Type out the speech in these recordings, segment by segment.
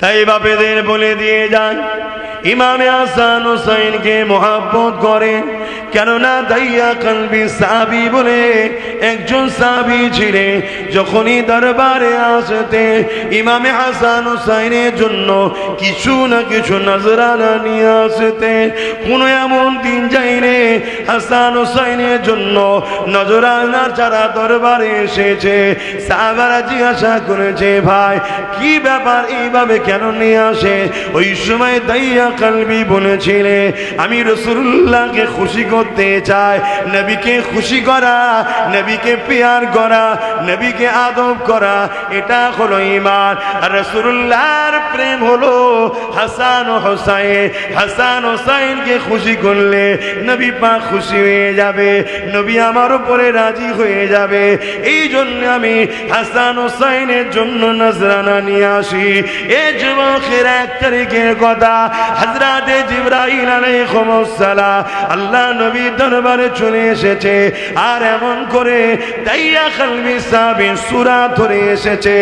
তাই বাপেদের বলে দিয়ে যায় ইমামে হাসান হুসাইনকে মোহাব্বত করেন, কেননা দাইয়া কলবি সাহাবী বলে একজন সাহাবী ছিলেন। যখনই দরবারে আসতে ইমামে হাসান হুসাইনের জন্য কিছু না কিছু নজরানা নিয়ে আসতে। কোনো এমন দিন যায়নি হাসান হুসাইনের জন্য নজরানা যারা দরবারে এসেছে। সাহাবারা জিজ্ঞাসা করেছে, ভাই কি ব্যাপার, এইভাবে কেন নিয়ে আসে? ওই সময় দাইয়া কলবি বলেছিলে, আমি রাসূলুল্লাহকে খুশি করতে চাই। নবীকে খুশি করা, নবীকে প্যার করা, নবীকে আদব করা, এটা হলো ঈমান। আর রাসূলুল্লাহর প্রেম হলো হাসান ও হুসাইন। হাসান হুসাইনকে খুশি করলে নবী পাক খুশি হয়ে যাবে, নবী আমার উপরে রাজি হয়ে যাবে। এই জন্য আমি হাসান হুসাইনের জন্য নজরানা নিয়ে আসি। এই যুবকের 1 তারিখের কথা, হযরত জিবরাইল আলাইহিস সালাম আল্লাহ নবীর দরবারে চলে এসেছে। আর এমন করে দাইয়া কলবি সাহাবী সূরা ধরে এসেছে।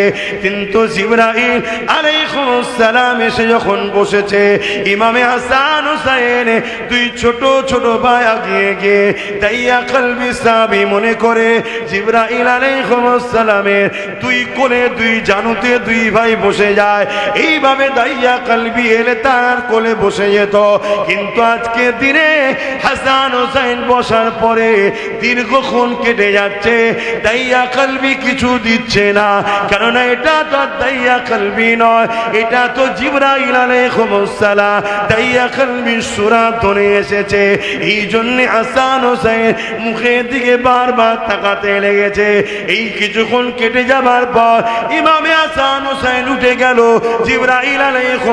কিন্তু জিবরাইল আলাইহিস সালাম এসে যখন বসেছে, ইমামে হাসান হুসাইন দুই ছোট ছোট ভাই আগিয়ে গিয়ে দাইয়া কলবি সাহাবী মনে করে জিবরাইল আলাইহিস সালামের দুই কোলে দুই জানুতে দুই ভাই বসে যায়। এইভাবে দাইয়া কলবি এলে তার কোলে বসে যেত। কিন্তু আজকের দিনে হাসান হুসাইন বসার পরে দীর্ঘক্ষণ কেটে যাচ্ছে, দাইয়া কলবি কিছু দিচ্ছে না। কেননা এটা তো দাইয়া কলবি নয়, এটা তো জিবরাইল আলাইহিস সালাম দাইয়া কলবি সূরা ধরে এসেছে। এই জন্য হাসান হুসাইন মুখের দিকে বারবার তাকাতে লেগেছে। এই কিছুক্ষণ কেটে যাবার পর ইমামে হাসান হুসাইন উঠে গেল। জিবরাইল আলাইহিস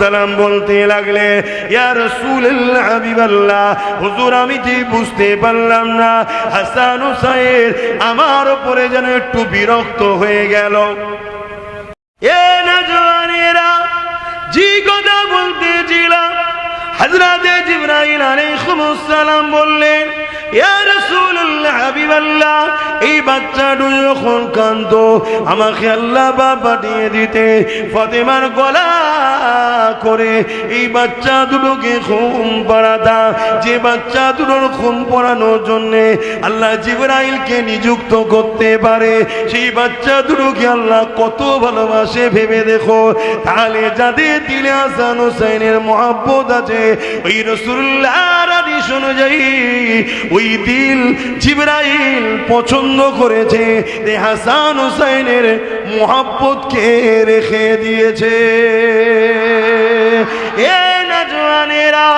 সালাম বলতে লাগলে, ইয়া রাসূলুল্লাহ হাবিবাল্লাহ, হুজুর আমি ঠিক বুঝতে পারলাম না, হাসান হুসাইন আমার উপরে যেন একটু বিরক্ত হয়ে গেল। এ নওজওয়ানেরা, যে কথা বলতেছিলাম, হযরত জিবরাইল আলাইহিস সালাম বললেন, ইয়া রাসূলুল্লাহ হাবিবাল্লাহ, এই বাচ্চাটা যখন কাঁদতো আমাকে আল্লাহ বাবা পাঠিয়ে দিতে ফাতেমার গলা করে এই বাচ্চা দুটোকে ঘুম পাড়াতা। যে বাচ্চা দুটোর ঘুম পড়ানোর জন্যে আল্লাহ জিবরাইলকে নিযুক্ত করতে পারে, সেই বাচ্চা দুটোকে আল্লাহ কত ভালোবাসে ভেবে দেখো। তাহলে যাদের দিলে হাসান হুসাইনের মহব্বত আছে, ওই রাসূলুল্লাহর হাদিস অনুযায়ী ওই দিল জিবরাইল পছন্দ করেছে, হাসান হুসাইনের মহব্বতকে রেখে দিয়েছে। এ নওজওয়ানেরা,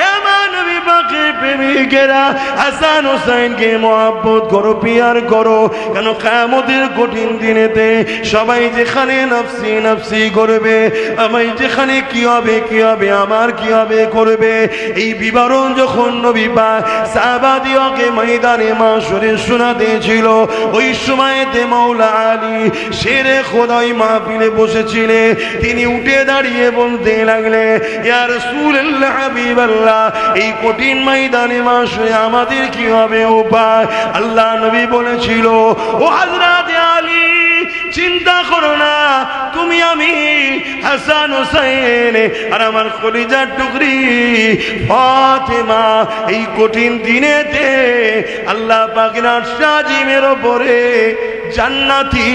এ নবী পাকের প্রেমিকেরা, হাসান হুসাইনকে মহব্বত করো, পিয়ার করো। কেন কিয়ামতের কঠিন দিনেতে সবাই যেখানে নফসি নফসি করবে, আমি যেখানে কি হবে কি হবে, আমার কি হবে করবে, এই বিবরণ যখন নবী পাক সাহাবাদিওকে ময়দানে মাশরে শোনাতে ছিল, ওই সময়তে মাওলা আলী শেরে খোদাই মাহফিলে বসেছিলেন। তিনি উঠে দাঁড়িয়ে বলতে লাগলে, ইয়া রাসূলুল্লাহ হাবিবাল্লাহ, এই কঠিন ময়দানে মাশরে আমাদের কি হবে উপায়? আল্লাহ নবী বলেছিল, ও হযরত আলী, চিন্তা করো না, তুমি আমি হাসান হুসাইন আর আমার কলিজার টুকরি ফাতেমা এই কঠিন দিনেতে আল্লাহ পাকের আরশ আজিমের উপরে জান্নাতি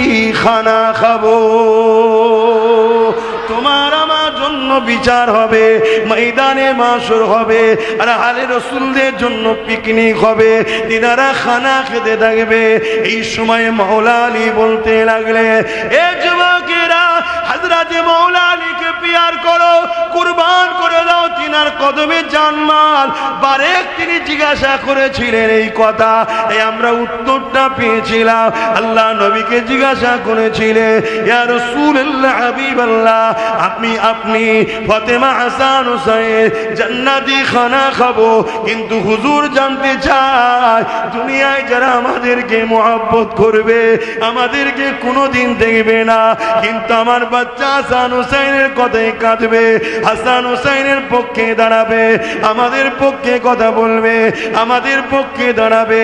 খানা খাবো। তোমার আমার জন্য বিচার হবে, ময়দানে মাশর হবে, আর আলে রাসূলদের জন্য পিকনিক হবে, দিনারা খানা খেতে থাকবে। এই সময় মাওলা আলী বলতে লাগলে, এ যুবকেরা, হযরত মাওলা আলীকে পিয়ার করো, কুরবান করে দাও তিনার কদমে জানমাল। বারেক তিনি জিজ্ঞাসা করেছিলেন এই কথা, এই আমরা উত্তরটা পেয়েছিলাম। আল্লাহ নবীকে জিজ্ঞাসা করেছিলেন, ইয়া রাসূলুল্লাহ হাবিবাল্লাহ, আপনি ফাতেমা হাসান হুসাইন জান্নাতি খানা খাবো, কিন্তু হুজুর জানতে চায় দুনিয়ায় যারা আমাদেরকে মহব্বত করবে, আমাদেরকে কোনোদিন দেখবে না, কিন্তু আমার বাচ্চা হাসান হুসাইনের কথাই কাঁদবে, হাসান হুসাইনের পক্ষে পক্ষে দাঁড়াবে, আমাদের পক্ষে কথা বলবে, আমাদের পক্ষে দাঁড়াবে।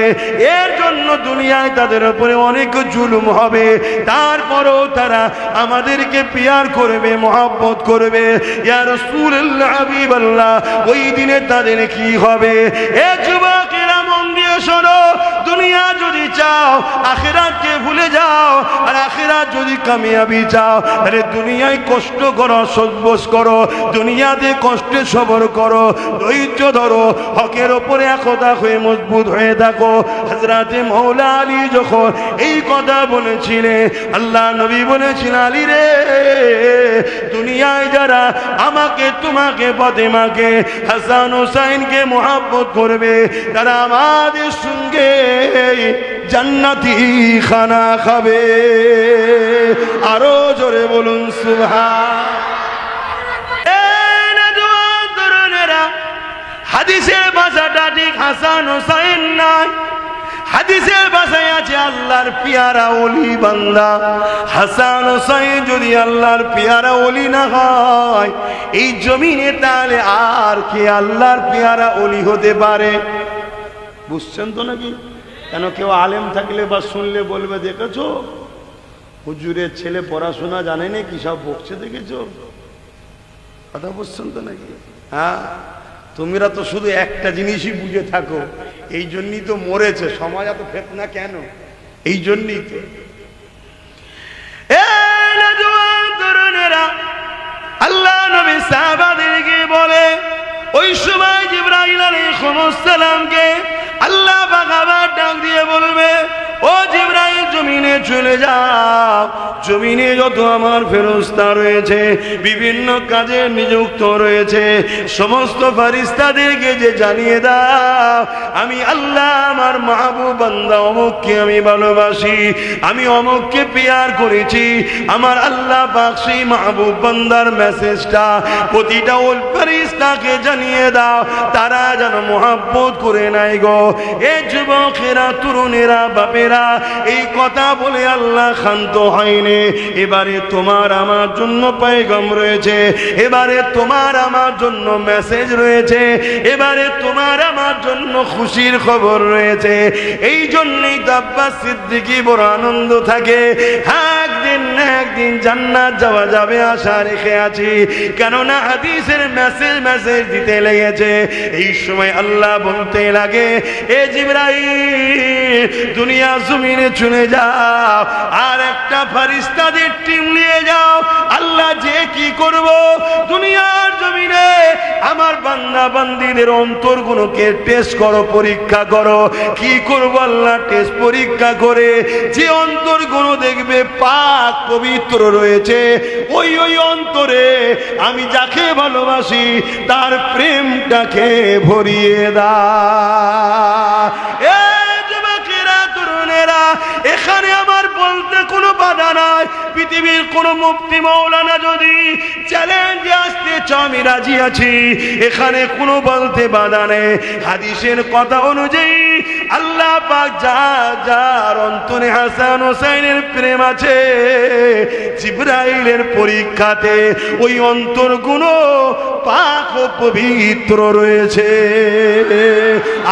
এর জন্য দুনিয়ায় তাদের উপরে অনেক জুলুম হবে, তারপরও তারা আমাদেরকে পিয়ার করবে, মহব্বত করবে। ইয়া রাসূলুল্লাহ, হাবিবাল্লাহ, ওই দিনে তাদের কি হবে? এ যুবকেরা মন দিয়ে শোনো, দুনিয়া যদি চাও আখিরাতকে ভুলে যাও, আর আখিরাত যদি কামিয়াবি চাও, আরে দুনিয়ায় কষ্ট করো, সহ্য করো, দুনিয়াতে কষ্টে সবর করো, ধৈর্য ধরো, হকের ওপরে একতা হয়ে মজবুত হয়ে থাকো। হযরতে মাওলা আলী যখন এই কথা বলেছিলেন, আল্লাহ নবী বলেছিলেন, আলী রে, দুনিয়ায় যারা আমাকে, তোমাকে, ফাতেমাকে, হাসান হুসাইনকে মহব্বত করবে, তারা আমাদের সঙ্গে জান্নাতি খানা খাবে। আরো জোরে বলুন সুবহান। হাদিসের ভাষাটা ঠিক হাসান হুসাইন নয়, হাদিসের ভাষায় আছে আল্লাহর পিয়ারা ওলি বান্দা। হাসান হুসাইন যদি আল্লাহর পিয়ারা ওলি না হয় এই জমিনে, তাহলে আর কে আল্লাহর পিয়ারা ওলি হতে পারে? বুঝছেন তো নাকি? কেন কেউ আলেম থাকলে বা শুনলে বলবে, দেখেছো হুজুরের ছেলে পড়াশোনা জানে না, কি সব বকছে, দেখেছো? কথা বুঝছেন তো নাকি? হ্যাঁ, তোমরা তো শুধু একটা জিনিসই বুঝে থাকো, এই জন্যই তো মরেছে সমাজ, এত ফিতনা কেন? এই জন্যই তো। আল্লাহ নবী সাহাবাদেরকে বলে, ওই সময় জিবরাইল আলাইহিস সালামকে আল্লাহ পাক আবার ডাক দিয়ে বলবে, ও জিবরাইল, জমিনে চলে যাও, জমিনে যত আমার ফেরেশতা রয়েছে, বিভিন্ন কাজে নিযুক্ত রয়েছে, সমস্ত ফেরেশতাদেরকে যে জানিয়ে দাও, আমি আল্লাহ আমার মাহবুব বান্দা অমুককে আমি ভালোবাসি, আমি অমুককে পিয়ার করেছি। আমার আল্লাহ পাক সেই মাহবুব বান্দার মেসেজটা প্রতিটা ওই ফেরেশতাকে জানিয়ে দাও, তারা যেন মহব্বত করে নাই গো। এ যুবকেরা, তরুণেরা, বাপেরা, এই কথা বলে আল্লাহ শান্ত হয়নি। এবারে তোমার আমার জন্য পয়গাম রয়েছে, এবারে তোমার আমার জন্য মেসেজ রয়েছে, এবারে তোমার আমার জন্য খুশির খবর রয়েছে। এই জন্যই তো আব্বাস সিদ্দিকী বড় আনন্দ থাকে, একদিন না একদিন জান্নাত যাওয়া যাবে আশা রেখে আছি, কেননা হাদিসের মেসেজ দিতে লেগেছে। এই সময় আল্লাহ বলতে লাগে, এ জিবরাইল, দুনিয়া জমিনে চলে যাও, আর একটা ফেরেশতাদের টিম নিয়ে যাও। আল্লাহ যে কি করব, দুনিয়ার জমিনে আমার বান্দা বান্দীদের অন্তরগুলোকে টেস্ট করো, পরীক্ষা করো। কি করব আল্লাহ? টেস্ট পরীক্ষা করে যে অন্তরগুলো দেখবে পাক পবিত্র রয়েছে, ওই অন্তরে আমি যাকে ভালোবাসি তার প্রেমটাকে ভরিয়ে দাও। এখানে আমার বলতে কোনো বাধা নাই, পৃথিবীর কোন মুফতি মাওলানা যদি চ্যালেঞ্জে আসতে চাও, আমি রাজি আছি, এখানে কোনো বলতে বাধা নেই। হাদিসের কথা অনুযায়ী আল্লাহ পাক যার অন্তরে হাসান হোসেনের প্রেম আছে, জিবরাইলের পরীক্ষাতে ওই অন্তরগুলো পাক ও পবিত্র রয়েছে।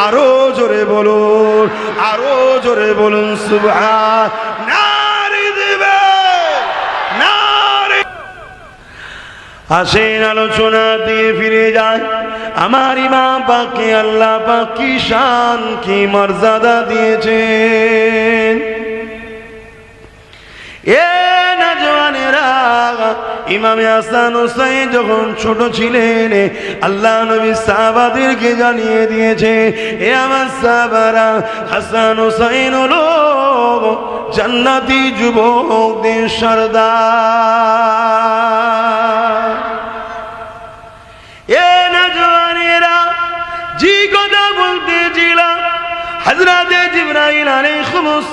আরো জোরে বলুন, আরো জোরে বলুন সুবহান। নারী দিবে নারী। আসেন আলোচনা দিয়ে ফিরে যায়। আমার ইমাম পাককে আল্লাহ পাক কি শান, কি মর্যাদা দিয়েছেন। এ নওজওয়ানেরা, ইমামে হাসান হোসেন যখন ছোট ছিলেন, আল্লাহ নবী সাহাবাদেরকে জানিয়ে দিয়েছে, এ আমার সাহাবারা, হাসান হোসেন হলো জান্নাতি যুবকদের সরদার। এ নওজওয়ানেরা, যে কথা বলতেছিলাম, হযরতে জিবরাইল আলাইহিস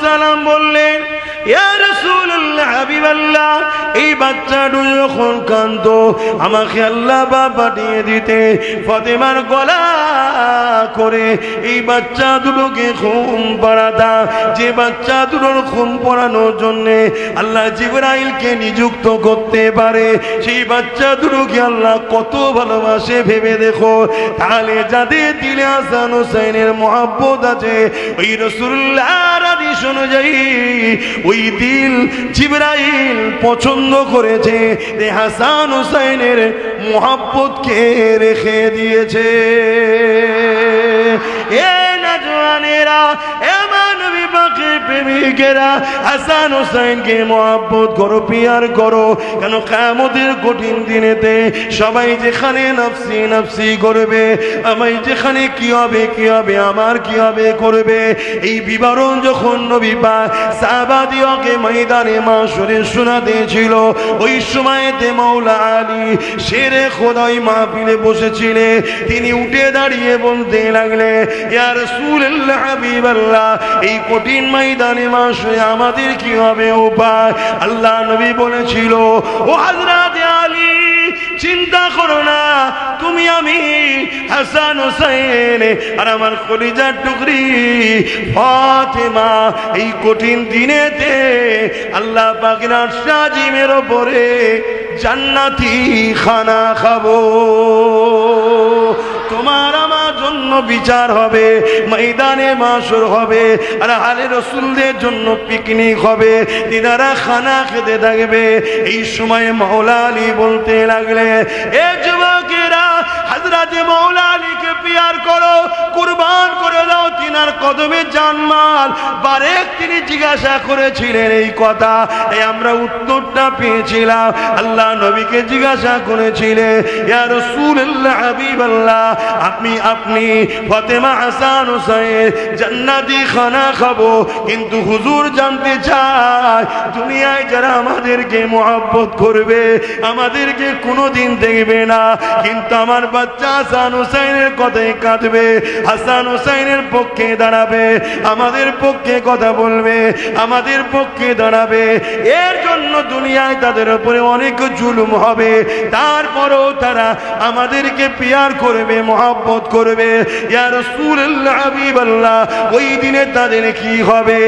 সালাম বললেন, ইয়া রাসূলুল্লাহ, হাবিবাল্লাহ এই বাচ্চাটা যখন কাঁদতো আমাকে আল্লাহ পাক পাঠিয়ে দিতে ফাতেমার গলা করে এই বাচ্চা দুটোকে ঘুম পাড়াতা। যে বাচ্চা দুটোর ঘুম পড়ানোর জন্য আল্লাহ জিবরাইলকে নিযুক্ত করতে পারে, সেই বাচ্চা দুটোকে আল্লাহ কত ভালোবাসে ভেবে দেখো। তাহলে যাদের দিলে হাসান হুসাইনের মহব্বত আছে, ওই রাসূলুল্লাহর হাদিস অনুযায়ী ওই দিল জিবরাইল পছন্দ করেছে, হাসান হুসাইনের মহব্বতকে রেখে দিয়েছে। এ নওজওয়ানেরা, এ নবী পাকের প্রেমিকেরা, হাসান হুসাইনকে মহব্বত করো, পিয়ার করো। কেন কিয়ামতের কঠিন দিনেতে সবাই যেখানে নফসি নফসি করবে, আমি যেখানে কি হবে কি হবে, আমার কি হবে করবে, এই বিবরণ যখন নবী পাক সাহাবাদিওকে ময়দানে মাশরে শোনাতে ছিল, ওই সময়তে মাওলা আলী শেরে খোদাই মাহফিলে বসেছিলেন। তিনি উঠে দাঁড়িয়ে বলতে লাগলে, ইয়া রাসূলুল্লাহ হাবিবাল্লাহ, এই কঠিন ময়দানে মাশরে আমাদের কি হবে উপায়? আল্লাহ নবী বলেছিল, ও হযরত আলী চিন্তা করো না, তুমি আমি হাসান হুসাইন আর আমার কলিজার টুকরি ফাতেমা এই কঠিন দিনেতে আল্লাহ পাকের আরশ আজিমের উপরে জান্নাতি খানা খাবো। তোমার আমার জন্য বিচার হবে, ময়দানে মাশর হবে, আর আলে রাসূলদের জন্য পিকনিক হবে, দিনারা খানা খেতে থাকবে। এই সময় মাওলা আলী বলতে লাগলে, এ যুবকেরা, হযরত মাওলা আলীকে পিয়ার করো, কুরবান করে দাও তিনার কদমে জানমাল। বারেক তিনি জিজ্ঞাসা করেছিলেন এই কথা, এই আমরা উত্তরটা পেয়েছিলাম। আল্লাহ নবীকে জিজ্ঞাসা করেছিলেন, ইয়া রাসূলুল্লাহ হাবিবাল্লাহ, আপনি ফাতেমা হাসান হুসাইন জান্নাতি খানা খাবো, কিন্তু হুজুর জানতে চায় দুনিয়ায় যারা আমাদেরকে মহব্বত করবে, আমাদেরকে কোনোদিন দেখবে না, কিন্তু আমার বাচ্চা হাসান হুসাইনের কথাই কাঁদবে, হাসান হুসাইনের পক্ষে দাঁড়াবে, আমাদের পক্ষে কথা বলবে, আমাদের পক্ষে দাঁড়াবে, এর জন্য দুনিয়ায় তাদের উপরে অনেক জুলুম হবে, তারপরও তারা আমাদেরকে পিয়ার করবে, মহব্বত করবে। ইয়া রাসূলুল্লাহ হাবিবাল্লাহ, ওই দিনে তাদের কি হবে?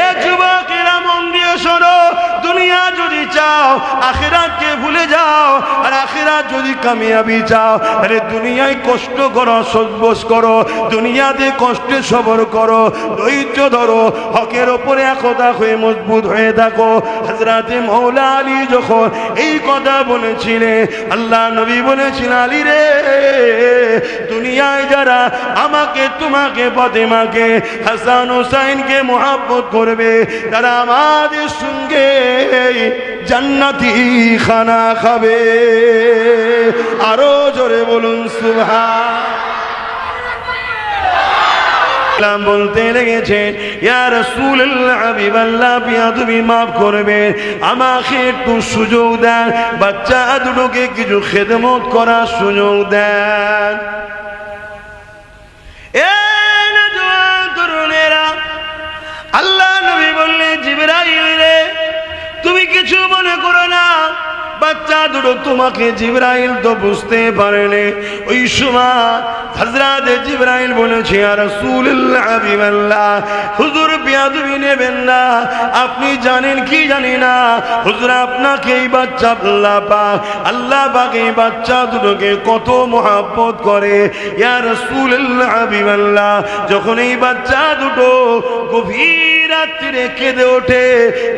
এ যুবকেরা মন দিয়ে শোনো, দুনিয়া যদি চাও আখিরাতকে ভুলে যাও, আর আখিরাত যদি কামিয়াবি চাও, আরে দুনিয়ায় কষ্ট করো, সহ্য করো, দুনিয়াতে কষ্টে সবর করো, ধৈর্য ধরো, হকের ওপরে একতা হয়ে মজবুত হয়ে থাকো। হযরতে মাওলা আলী যখন এই কথা বলেছিলেন, আল্লাহ নবী বলেছিলেন, আলী রে, দুনিয়ায় যারা আমাকে, তোমাকে, ফাতেমাকে, হাসান হুসাইনকে মহব্বত করবে, তারা আমাদের সঙ্গে জান্নাতি খানা খাবে। আরো জোরে বলুন সুবহান। বলতে লেগেছে, ইয়া রাসূলুল্লাহ হাবিবাল্লাহ, তুমি মাফ করবে, আমাকে একটু সুযোগ দেন, বাচ্চা দুটোকে কিছু খেদমত করার সুযোগ দেন। এ নওজওয়ান তরুণেরা, আল্লাহ নবী বললেন, জিবরাইল রে, তুমি কিছু মনে করো না, বাচ্চা দুটো তোমাকে জিবরাইল তো বুঝতে পারেনি। ওই সময় হযরত জিবরাইল বলেছে, ইয়া রাসূলুল্লাহ হাবিবাল্লাহ, হুজুর বেয়াদবি নেবেন না, আপনি জানেন কি জানি না, হুজুর আপনাকে এই বাচ্চা আল্লাহ পাক এই বাচ্চা দুটোকে কত মহব্বত করে। ইয়া রাসূলুল্লাহ হাবিবাল্লাহ, যখন এই বাচ্চা দুটো গভীর রাত্রে কেঁদে ওঠে,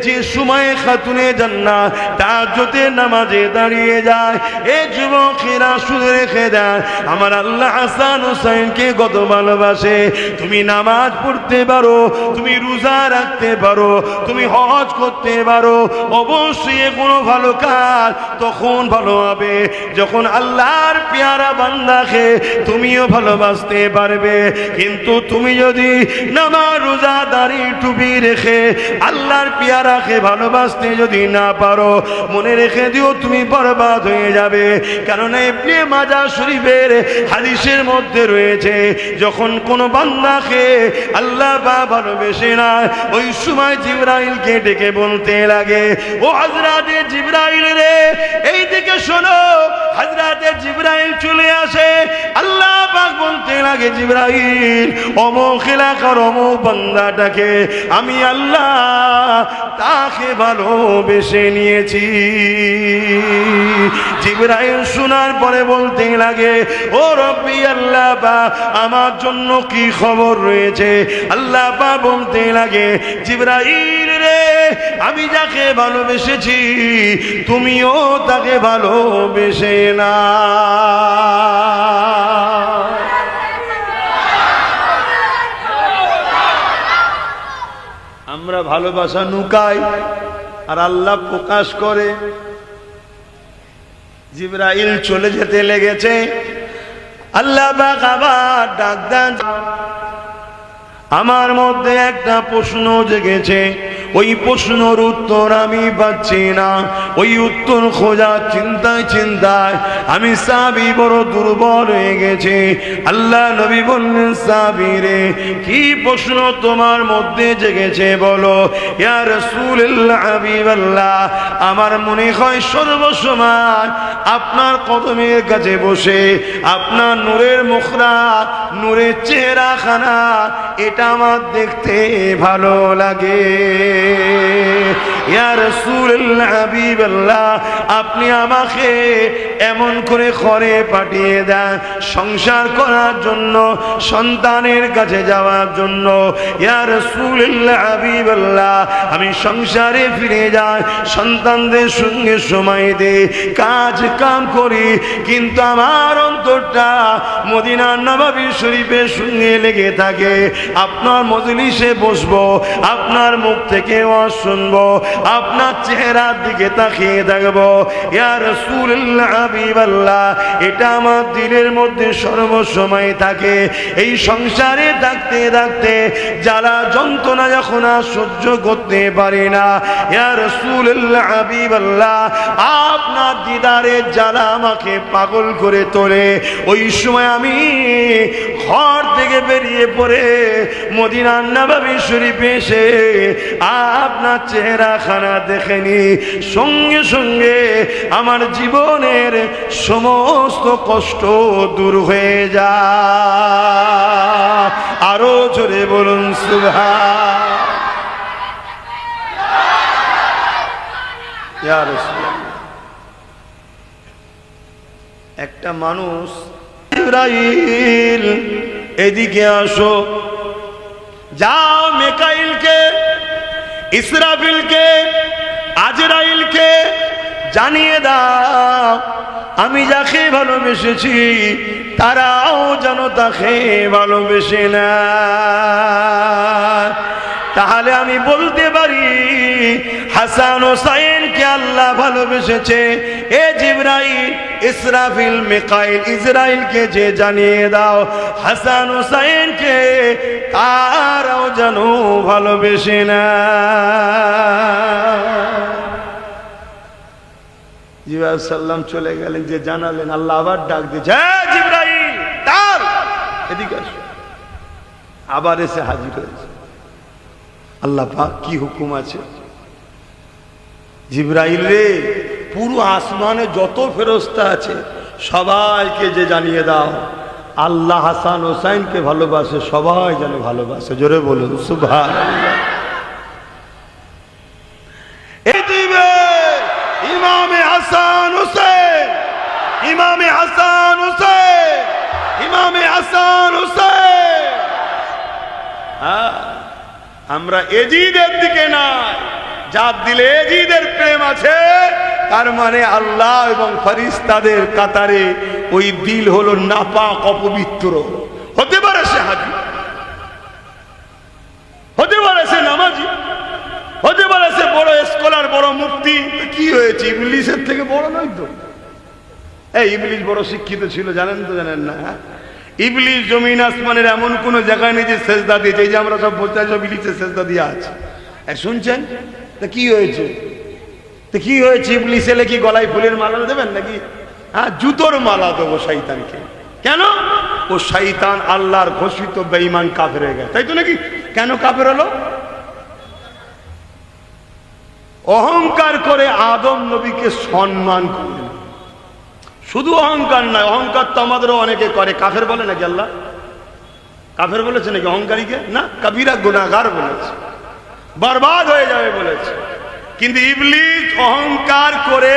যে সময় খাতুনে জান্নাত তাহাজ্জুদের নামাজে দাঁড়িয়ে যায়, এ যুবকেরা শুনে রেখে দেন, আমার আল্লাহ হাসান হুসাইনকে কত ভালোবাসে। তুমি নামাজ পড়তে পারো, তুমি রোজা রাখতে পারো, তুমি হজ করতে পারো, অবশ্যই কোনো ভালো কাজ তখন ভালো হবে যখন আল্লাহর পেয়ারা বান্দাকে তুমিও ভালোবাসতে পারবে। কিন্তু তুমি যদি নামাজ, রোজা, দাড়ি, টুপি রেখে আল্লাহর পেয়ারাকে ভালোবাসতে যদি না পারো, মনে রেখে দিও দিও তুমি বরবাদ হয়ে যাবে। কারণ ইবনে মাজাহ শরীফের হাদিসের মধ্যে রয়েছে, যখন কোন বান্দাকে আল্লাহ পাক ভালোবেসে না, ওই সময় জিবরাইলকে ডেকে বলতে লাগে, ও হযরতে জিবরাইল রে, এই দিকে শোনো। হযরতে জিবরাইল চলে আসে, আল্লাহ পাক বলতে লাগে, জিবরাইল অমুক এলাকার অমুক বান্দাটাকে আমি আল্লাহ তাকে ভালোবেসে নিয়েছি। জিবরাইল শোনার পরে বলতে লাগে, ও রব্বি আল্লাহ পাক আমার জন্য কি খবর রয়েছে? আল্লাহ পাক বলতে লাগে, জিবরাইল রে, আমি যাকে ভালোবেসেছি তুমিও তাকে ভালোবেসে না। আমরা ভালোবাসা নুকাই আর আল্লাহ প্রকাশ করে। জিবরাইল চলে যেতে লেগেছে, আল্লাহ পাক আবার ডাক দেন, আমার মধ্যে একটা প্রশ্ন জেগেছে, ওই প্রশ্নের উত্তর আমি পাচ্ছি না। ওই উত্তর খোঁজার চিন্তায় চিন্তায় আমি সাহাবী বড় দুর্বল হয়ে গেছে। আল্লাহ নবী বললেন, সাহাবী রে, কি প্রশ্ন তোমার মধ্যে জেগেছে বলো। ইয়া রাসূলুল্লাহ, হাবিবাল্লাহ, আমার মনে হয় সর্বসময় আপনার কদমের কাছে বসে আপনার নূরের মুখরা, নূরের চেহারাখানা, এটা আমার দেখতে ভালো লাগে। ইয়া রাসূলুল্লাহ, হাবিবাল্লাহ, আপনি আমাকে এমন করে ঘরে পাঠিয়ে দেন সংসার করার জন্য, সন্তানের কাছে যাওয়ার জন্য। ইয়া রাসূলুল্লাহ, হাবিবাল্লাহ, আমি সংসারে ফিরে যাই, সন্তানদের সঙ্গে সময় দেই, কাজ কাম করি, কিন্তু আমার অন্তরটা মদিনার নববী শরীফের সঙ্গে লেগে থাকে। আপনার মজলিসে বসবো, আপনার মুখ থেকে ওয়াজ শুনবো, আপনার চেহারার দিকে তাকিয়ে থাকবো। ইয়া রাসূলুল্লাহ, হাবিবাল্লাহ, এটা আমার দিলের মধ্যে সর্বসময় থাকে। এই সংসারে থাকতে থাকতে জ্বালা যন্ত্রণা যখন আর সহ্য করতে পারি না, ইয়া রাসূলুল্লাহ, হাবিবাল্লাহ, আপনার দিদারের জ্বালা আমাকে পাগল করে তোলে। ওই সময় আমি ঘর থেকে বেরিয়ে পড়ে মদিনার নববী শরীফে এসে আপনার চেহারাখানা দেখেনি, সঙ্গে সঙ্গে আমার জীবনের সমস্ত কষ্ট দূর হয়ে যায়। আরো জোরে বলুন সুবহান। ইয়া রাসূলুল্লাহ, একটা মানুষ, জিবরাইল এদিকে আসো, যাও মিকাইলকে, ইসরাফিলকে, আজরাইলকে জানিয়ে দাও, আমি যাকে ভালোবেসেছি তারাও যেন তাকে ভালোবেসে না। তাহলে আমি বলতে পারি হাসান হোসাইনকে আল্লাহ ভালোবেসেছে। এ জিবরাইল, ইসরাফিল, মিকাইল, ইসরাইলকে যে জানিয়ে দাও হাসান হোসাইনকে তারাও যেন ভালোবেসে না। জিবরাইল সাল্লাম চলে গেলেন, যে জানালেন, আল্লাহ আবার ডাক দিয়েছে, জিবরাইল তার এদিকে আসো। আবার এসে হাজির হয়েছে। আল্লাহ পাক কি হুকুম আছে? জিবরাইল রে, পুরো আসমানে যত ফেরেশতা আছে সবাইকে যে জানিয়ে দাও আল্লাহ হাসান হোসাইনকে ভালোবাসে, সবাই যেন ভালোবাসে। জোরে বলুন সুবহানাল্লাহ। এই দিবে ইমামে হাসান হোসেন, ইমামে হাসান হোসেন, ইমামে হাসান হোসেন। আমরা এজিদের দিকে না, যার দিলে এজিদের প্রেম আছে তার মানে আল্লাহ এবং ফেরেশতাদের কাতারে ওই দিল হলো নাপাক, অপবিত্র। হতে পারে সে হাজি, হতে পারে সে নামাজি, হতে পারে সে বড় স্কলার, বড় মুফতি। কি হয়েছে? ইবলিসের থেকে বড় নয় তো। এই ইবলিস বড় শিক্ষিত ছিল, জানেন তো জানেন না? ইবলিস জমিন আসমানের এমন কোন জায়গায় নেই যে সেজদা দিয়েছে। এই যে আমরা সব বলতে সব ইবলিসের সেজদা দিয়ে আছে, শুনছেন? তা কি হয়েছে? তো কি হয়েছে, ইবলিস এলে কি গলায় ফুলের মালা দেবেন নাকি? হ্যাঁ, জুতোর মালা দেবো শয়তানকে। কেন? ও শয়তান আল্লাহর ঘোষিত বেঈমান কাফের হয়ে গেছে, তাই তো নাকি? কেন কাফের হলো? অহংকার করে আদম নবীকে সম্মান করলেন। শুধু অহংকার নয়, অহংকার তো আমাদেরও অনেকে করে। কাফের বলে নাকি আল্লাহ? কাফের বলেছে নাকি অহংকারীকে? না, কাবিরা গুনাহগার বলেছে, বরবাদ হয়ে যাবে বলেছে। কিন্তু ইবলিস অহংকার করে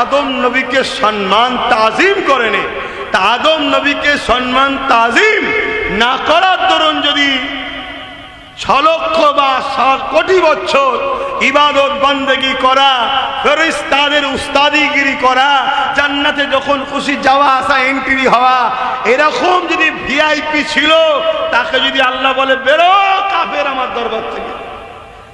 আদম নবীকে সম্মান তাজিম করেনি। তা আদম নবীকে সম্মান তাজিম না করার দরুন যদি 6 লক্ষ বা 7 কোটি বছর ইবাদত বন্দেগী করা, ফেরেশতাদের উস্তাদিগিরি করা, জান্নাতে যখন খুশি যাওয়া আসা এন্ট্রি হওয়া, এরকম যদি ভিআইপি ছিল, তাকে যদি আল্লাহ বলে বেরো কাফের আমার দরবার থেকে,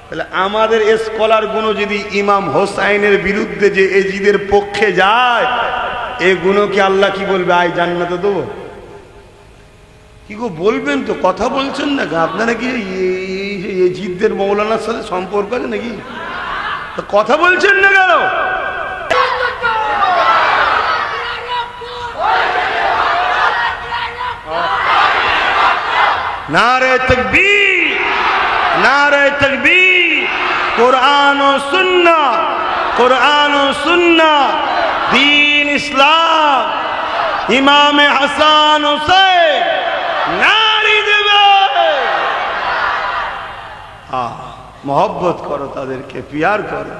তাহলে আমাদের স্কলার গুলো যদি ইমাম হোসাইনের বিরুদ্ধে যে এজিদের পক্ষে যায়, এ গুলো কি আল্লাহ কি বলবে? আয় জান্নাতে দেবো? কি গো বলবেন তো? কথা বলছেন না? আপনারা কি এজিদদের মৌলানার সাথে সম্পর্ক আছে নাকি? কথা বলছেন না কেন? নারে তাকবীর, নারে তাকবীর। কোরআন ও সুন্নাহ, কোরআন ও সুন্নাহ, দ্বীন ইসলাম, ইমামে হাসান হুসাইন নারী দেবে। মহব্বত করো তাদেরকে, পিয়ার করো।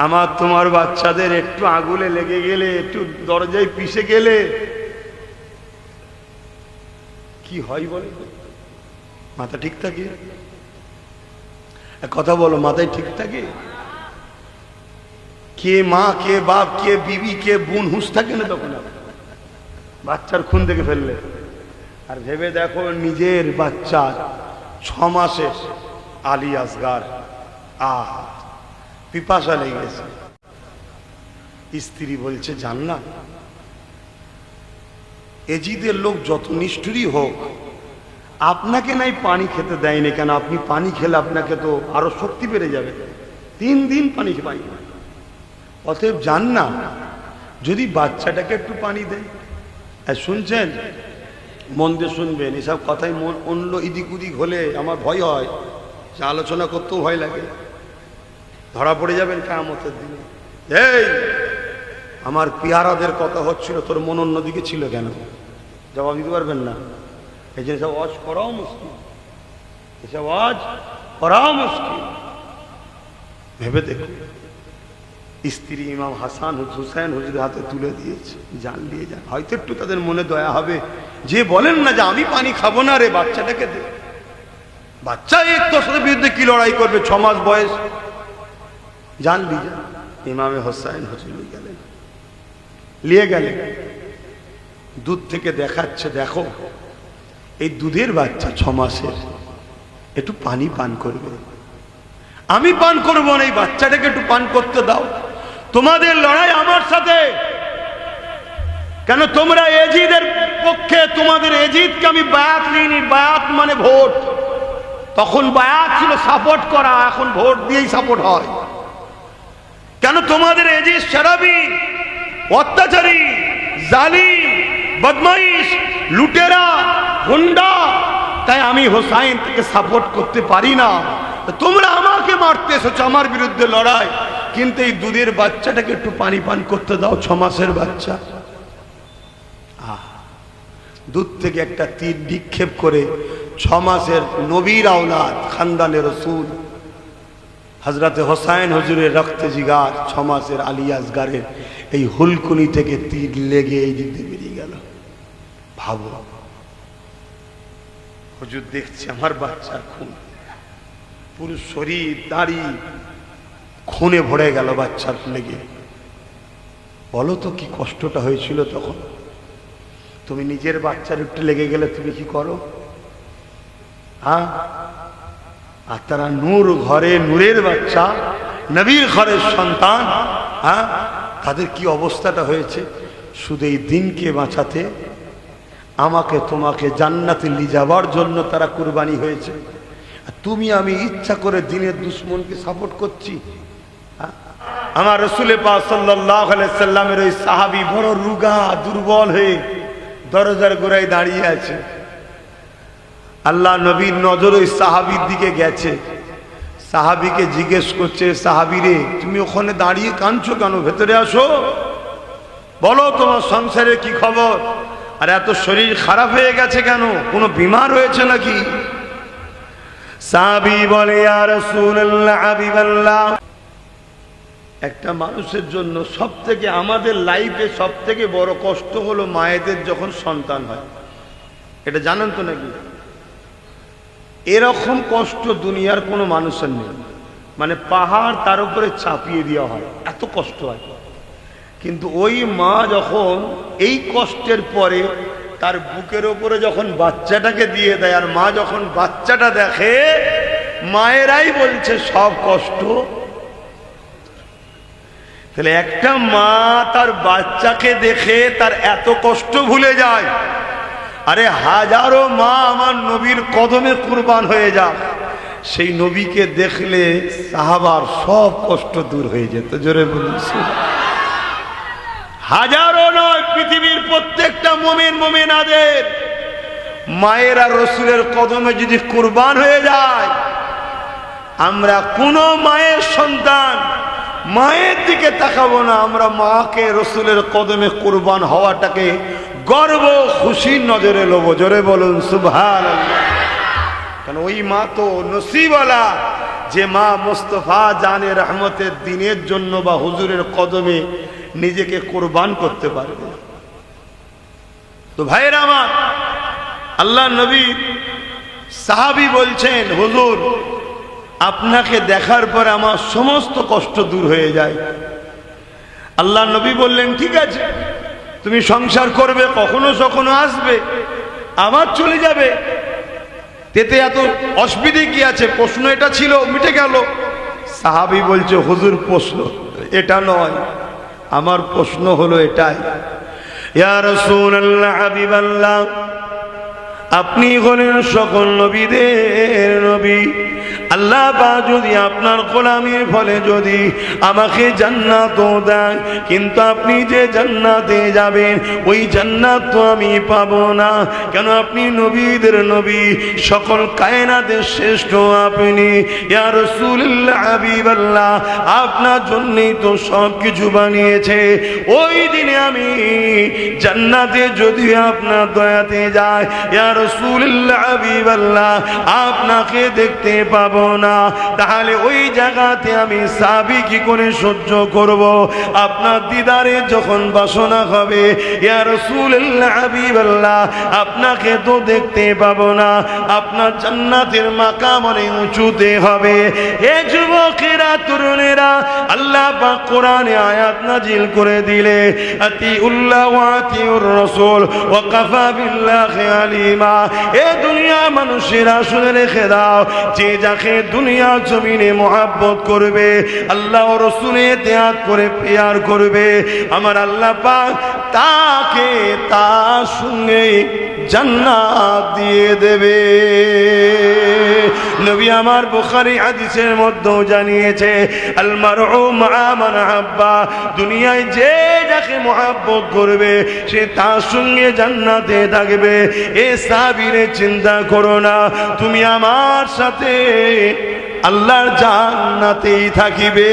আমার তোমার বাচ্চাদের একটু আগুলে লেগে গেলে, একটু দরজায় পিষে গেলে কি হয় বলে? মাথা ঠিক থাকে? কথা বলো, মাথায় ঠিক থাকে? কে মা, কে বাপ, কে বিবি, কে বোন হুঁশ থাকে না তখন? বাচ্চার খুন দেখে ফেললে। আর ভেবে দেখো, নিজের বাচ্চার 6 মাসের আলী আসগার পিপাসা লেগে গেছে, স্ত্রী বলছে জান্নাত। এজিদের লোক যত নিষ্ঠুরই হোক, আপনাকে নাই পানি খেতে দেয়নি কেন? আপনি পানি খেলে আপনাকে তো আরো শক্তি বেড়ে যাবে। 3 দিন পানি পাই। অতএব জান্নাত যদি বাচ্চাটাকে একটু পানি দেয়। শুনছেন? মন দিয়ে শুনবেন, এসব কথাই মন অন্য ইদিক উদিক হলে আমার ভয় হয়, আলোচনা করতেও ভয় লাগে। ধরা পড়ে যাবেন কিয়ামতের দিনে। এই আমার পিয়ারাদের কথা হচ্ছিল, তোর মন অন্যদিকে ছিল কেন? জবাব দিতে পারবেন না। এই যে সব ওয়াজ করাও মুশকিল, এসব ওয়াজ করাও মুশকিল। ভেবে দেখুন, স্ত্রী ইমাম হাসান হুসাইন হুজুরের হাতে তুলে দিয়েছে, জান দিয়ে যান। হয়তো একটু তাদের মনে দয়া হবে, যে বলেন না যে আমি পানি খাবো না রে, বাচ্চাটাকে দে। বাচ্চা এক তোর সাথে বিরুদ্ধে কি লড়াই করবে? 6 মাস বয়স, জান দিয়ে যান। ইমামে হোসাইন হুজুর নিয়ে গেলেন। দুধ থেকে দেখাচ্ছে, দেখো এই দুধের বাচ্চা 6 মাসের, একটু পানি পান করবে। আমি পান করবো না, এই বাচ্চাটাকে একটু পান করতে দাও। তোমাদের লড়াই আমার সাথে কেন? তোমরা এজিদের পক্ষে, তোমাদের এজিদকে আমি বায়াত নিইনি। বায়াত মানে ভোট। তখন বায়াত ছিল সাপোর্ট করা, এখন ভোট দিয়েই সাপোর্ট হয়। কেন? তোমাদের এজিদ শরাবি, অত্যাচারী, জালিম, বদমাইশ, লুটেরা, গুন্ডা। তাই আমি হোসাইন থেকে সাপোর্ট করতে পারি না। তোমরা আমাকে মারতে এসেছো, আমার বিরুদ্ধে লড়াই। কিন্তু এই দুধের বাচ্চাটাকে একটু পানি পান করতে দাও, 6 মাসের বাচ্চা। দুধ থেকে একটা তীর নিক্ষেপ করে 6 মাসের নবীর আওলাদ, খানদানে রসুল হযরতে হোসাইন হুজুরের রক্তে জিগার 6 মাসের আলী আসগারের এই হুলকুনি থেকে তীর লেগে এই দিকে বেরিয়ে গেল। ভাবো, হুজুর দেখছে আমার বাচ্চার খুন, পুরো শরীর দাড়ি খুনে ভরে গেল বাচ্চার লেগে। বলো তো কি কষ্টটা হয়েছিল তখন? তুমি নিজের বাচ্চার একটু লেগে গেলে তুমি কি করো? হ্যাঁ, আর তারা নূর ঘরে, নূরের বাচ্চা, নবীর ঘরের সন্তান, হ্যাঁ, তাদের কি অবস্থাটা হয়েছে? শুধু এই দিনকে বাঁচাতে, আমাকে তোমাকে জান্নাতে নিয়ে যাওয়ার জন্য তারা কুরবানি হয়েছে। তুমি আমি ইচ্ছা করে দিনের দুশ্মনকে সাপোর্ট করছি। হ্যাঁ, আমার রাসূল পাক সাল্লাল্লাহু আলাইহি সাল্লামের ওই সাহাবী বড় রোগা দুর্বল হয়ে দরজার গোড়ায় দাঁড়িয়ে আছে। আল্লাহ নবীর নজর ওই সাহাবীর দিকে গেছে। সাহাবীকে জিজ্ঞেস করছে, সাহাবী রে, তুমি ওখানে দাঁড়িয়ে কাঁদছো কেন? ভেতরে আসো, বলো তোমার সংসারে কি খবর, আর এত শরীর খারাপ হয়ে গেছে কেন, কোনো বিমার হয়েছে নাকি? সাহাবী বলে, ইয়া রাসূলুল্লাহ, হাবিবাল্লাহ, একটা মানুষের জন্য সবথেকে, আমাদের লাইফে সবথেকে বড় কষ্ট হলো মায়েদের যখন সন্তান হয়। এটা জানেন তো নাকি? এরকম কষ্ট দুনিয়ার কোনো মানুষের নেই। মানে পাহাড় তার উপরে চাপিয়ে দেওয়া হয়, এত কষ্ট হয়। কিন্তু ওই মা যখন এই কষ্টের পরে তার বুকের ওপরে যখন বাচ্চাটাকে দিয়ে দেয়, আর মা যখন বাচ্চাটা দেখে, মায়েরাই বলছে সব কষ্ট। তাহলে একটা মা তার বাচ্চাকে দেখে তার এত কষ্ট ভুলে যায়। আরে হাজারো মা আমার নবীর কদমে কুরবান হয়ে যাক, সেই নবীকে দেখলে সাহাবার সব কষ্ট দূর হয়ে যেত। জোরে বলুন। হাজারো নয়, পৃথিবীর প্রত্যেকটা মুমিন মুমিনাদের মায়ের আর রসুলের কদমে যদি কুরবান হয়ে যায়, আমরা কোন মায়ের সন্তান মায়ের দিকে তাকাবো না, আমরা মাকে রসুলের কদমে কুরবান হওয়াটাকে গর্ব খুশির নজরে লোবো। জোরে বলুন সুবহানাল্লাহ। কারণ ওই মা তো নসিবওয়ালা, যে মা মুস্তাফা জানে রহমতের দিনের জন্য বা হুজুরের কদমে নিজেকে কুরবান করতে পারবে। তো ভাইয়েরা আমার, আল্লাহ নবী সাহাবী বলছেন, হুজুর আপনাকে দেখার পর আমার সমস্ত কষ্ট দূর হয়ে যায়। আল্লাহ নবী বললেন, ঠিক আছে, তুমি সংসার করবে, কখনো কখনো আসবে, আবার চলে যাবে, তেতে এত অসুবিধে কি আছে? প্রশ্ন এটা ছিল, মিটে গেল। সাহাবী বলছে, হুজুর প্রশ্ন এটা নয়, আমার প্রশ্ন হলো এটাই, ইয়া রাসূলুল্লাহ, হাবিবাল্লাহ, আপনি হলেন সকল নবীদের নবী। আল্লাহ পাক যদি আপনার গোলামির ফলে যদি আমাকে জান্নাত দেন, কিন্তু আপনি যে জান্নাতে যাবেন ওই জান্নাত তো আমি পাবো না। কেন? আপনি নবীদের নবী, সকল কায়নাতের শ্রেষ্ঠ আপনি। ইয়া রাসূলুল্লাহ, হাবিবাল্লাহ, আপনার জন্যই তো সব কিছু বানিয়েছে। ওই দিনে আমি জান্নাতে যদি আপনার দয়াতে যায়, ইয়া রাসূলুল্লাহ, হাবিবাল্লাহ, আপনাকে দেখতে পাবো না। তাহলে ওই জায়গাতে আমি সাহাবী কি করে সহ্য করব? আপনার দিদারে যখন বাসনা হবে, ইয়া রাসূলুল্লাহ, হাবিবাল্লাহ, আপনাকে তো দেখতে পাবো না। আপনার জান্নাতের মাকাম অনেক উঁচুতে হবে। হে যুবকেরা, তরুণেরা, আল্লাহ পাক কোরআনে আয়াত নাজিল করে দিলে, আতিউল্লাহ ওয়া আতিউর রাসূল ওয়া কাফা বিল্লাহি আলিমা। এ দুনিয়া মানুষেরা শুনে রেখে দাও, যে যাকে দুনিয়া জমিনে মোহাব্বত করবে, আল্লাহ ও রাসূলের ইতিআত করে প্যার করবে, আমার আল্লাহ পাক তাকে তার সঙ্গে জান্নাত দিয়ে দেবে। নবী আমার বুখারী হাদিসের মধ্যেও জানিয়েছে, আল মারউ মা মান আহাব্বা, দুনিয়ায় যে যাকে মোহাব্বত করবে সে তার সঙ্গে জান্নাতে থাকবে। এ সাহাবীরে, চিন্তা করো না, তুমি আমার সাথে আল্লাহর জান্নাতেই থাকিবে।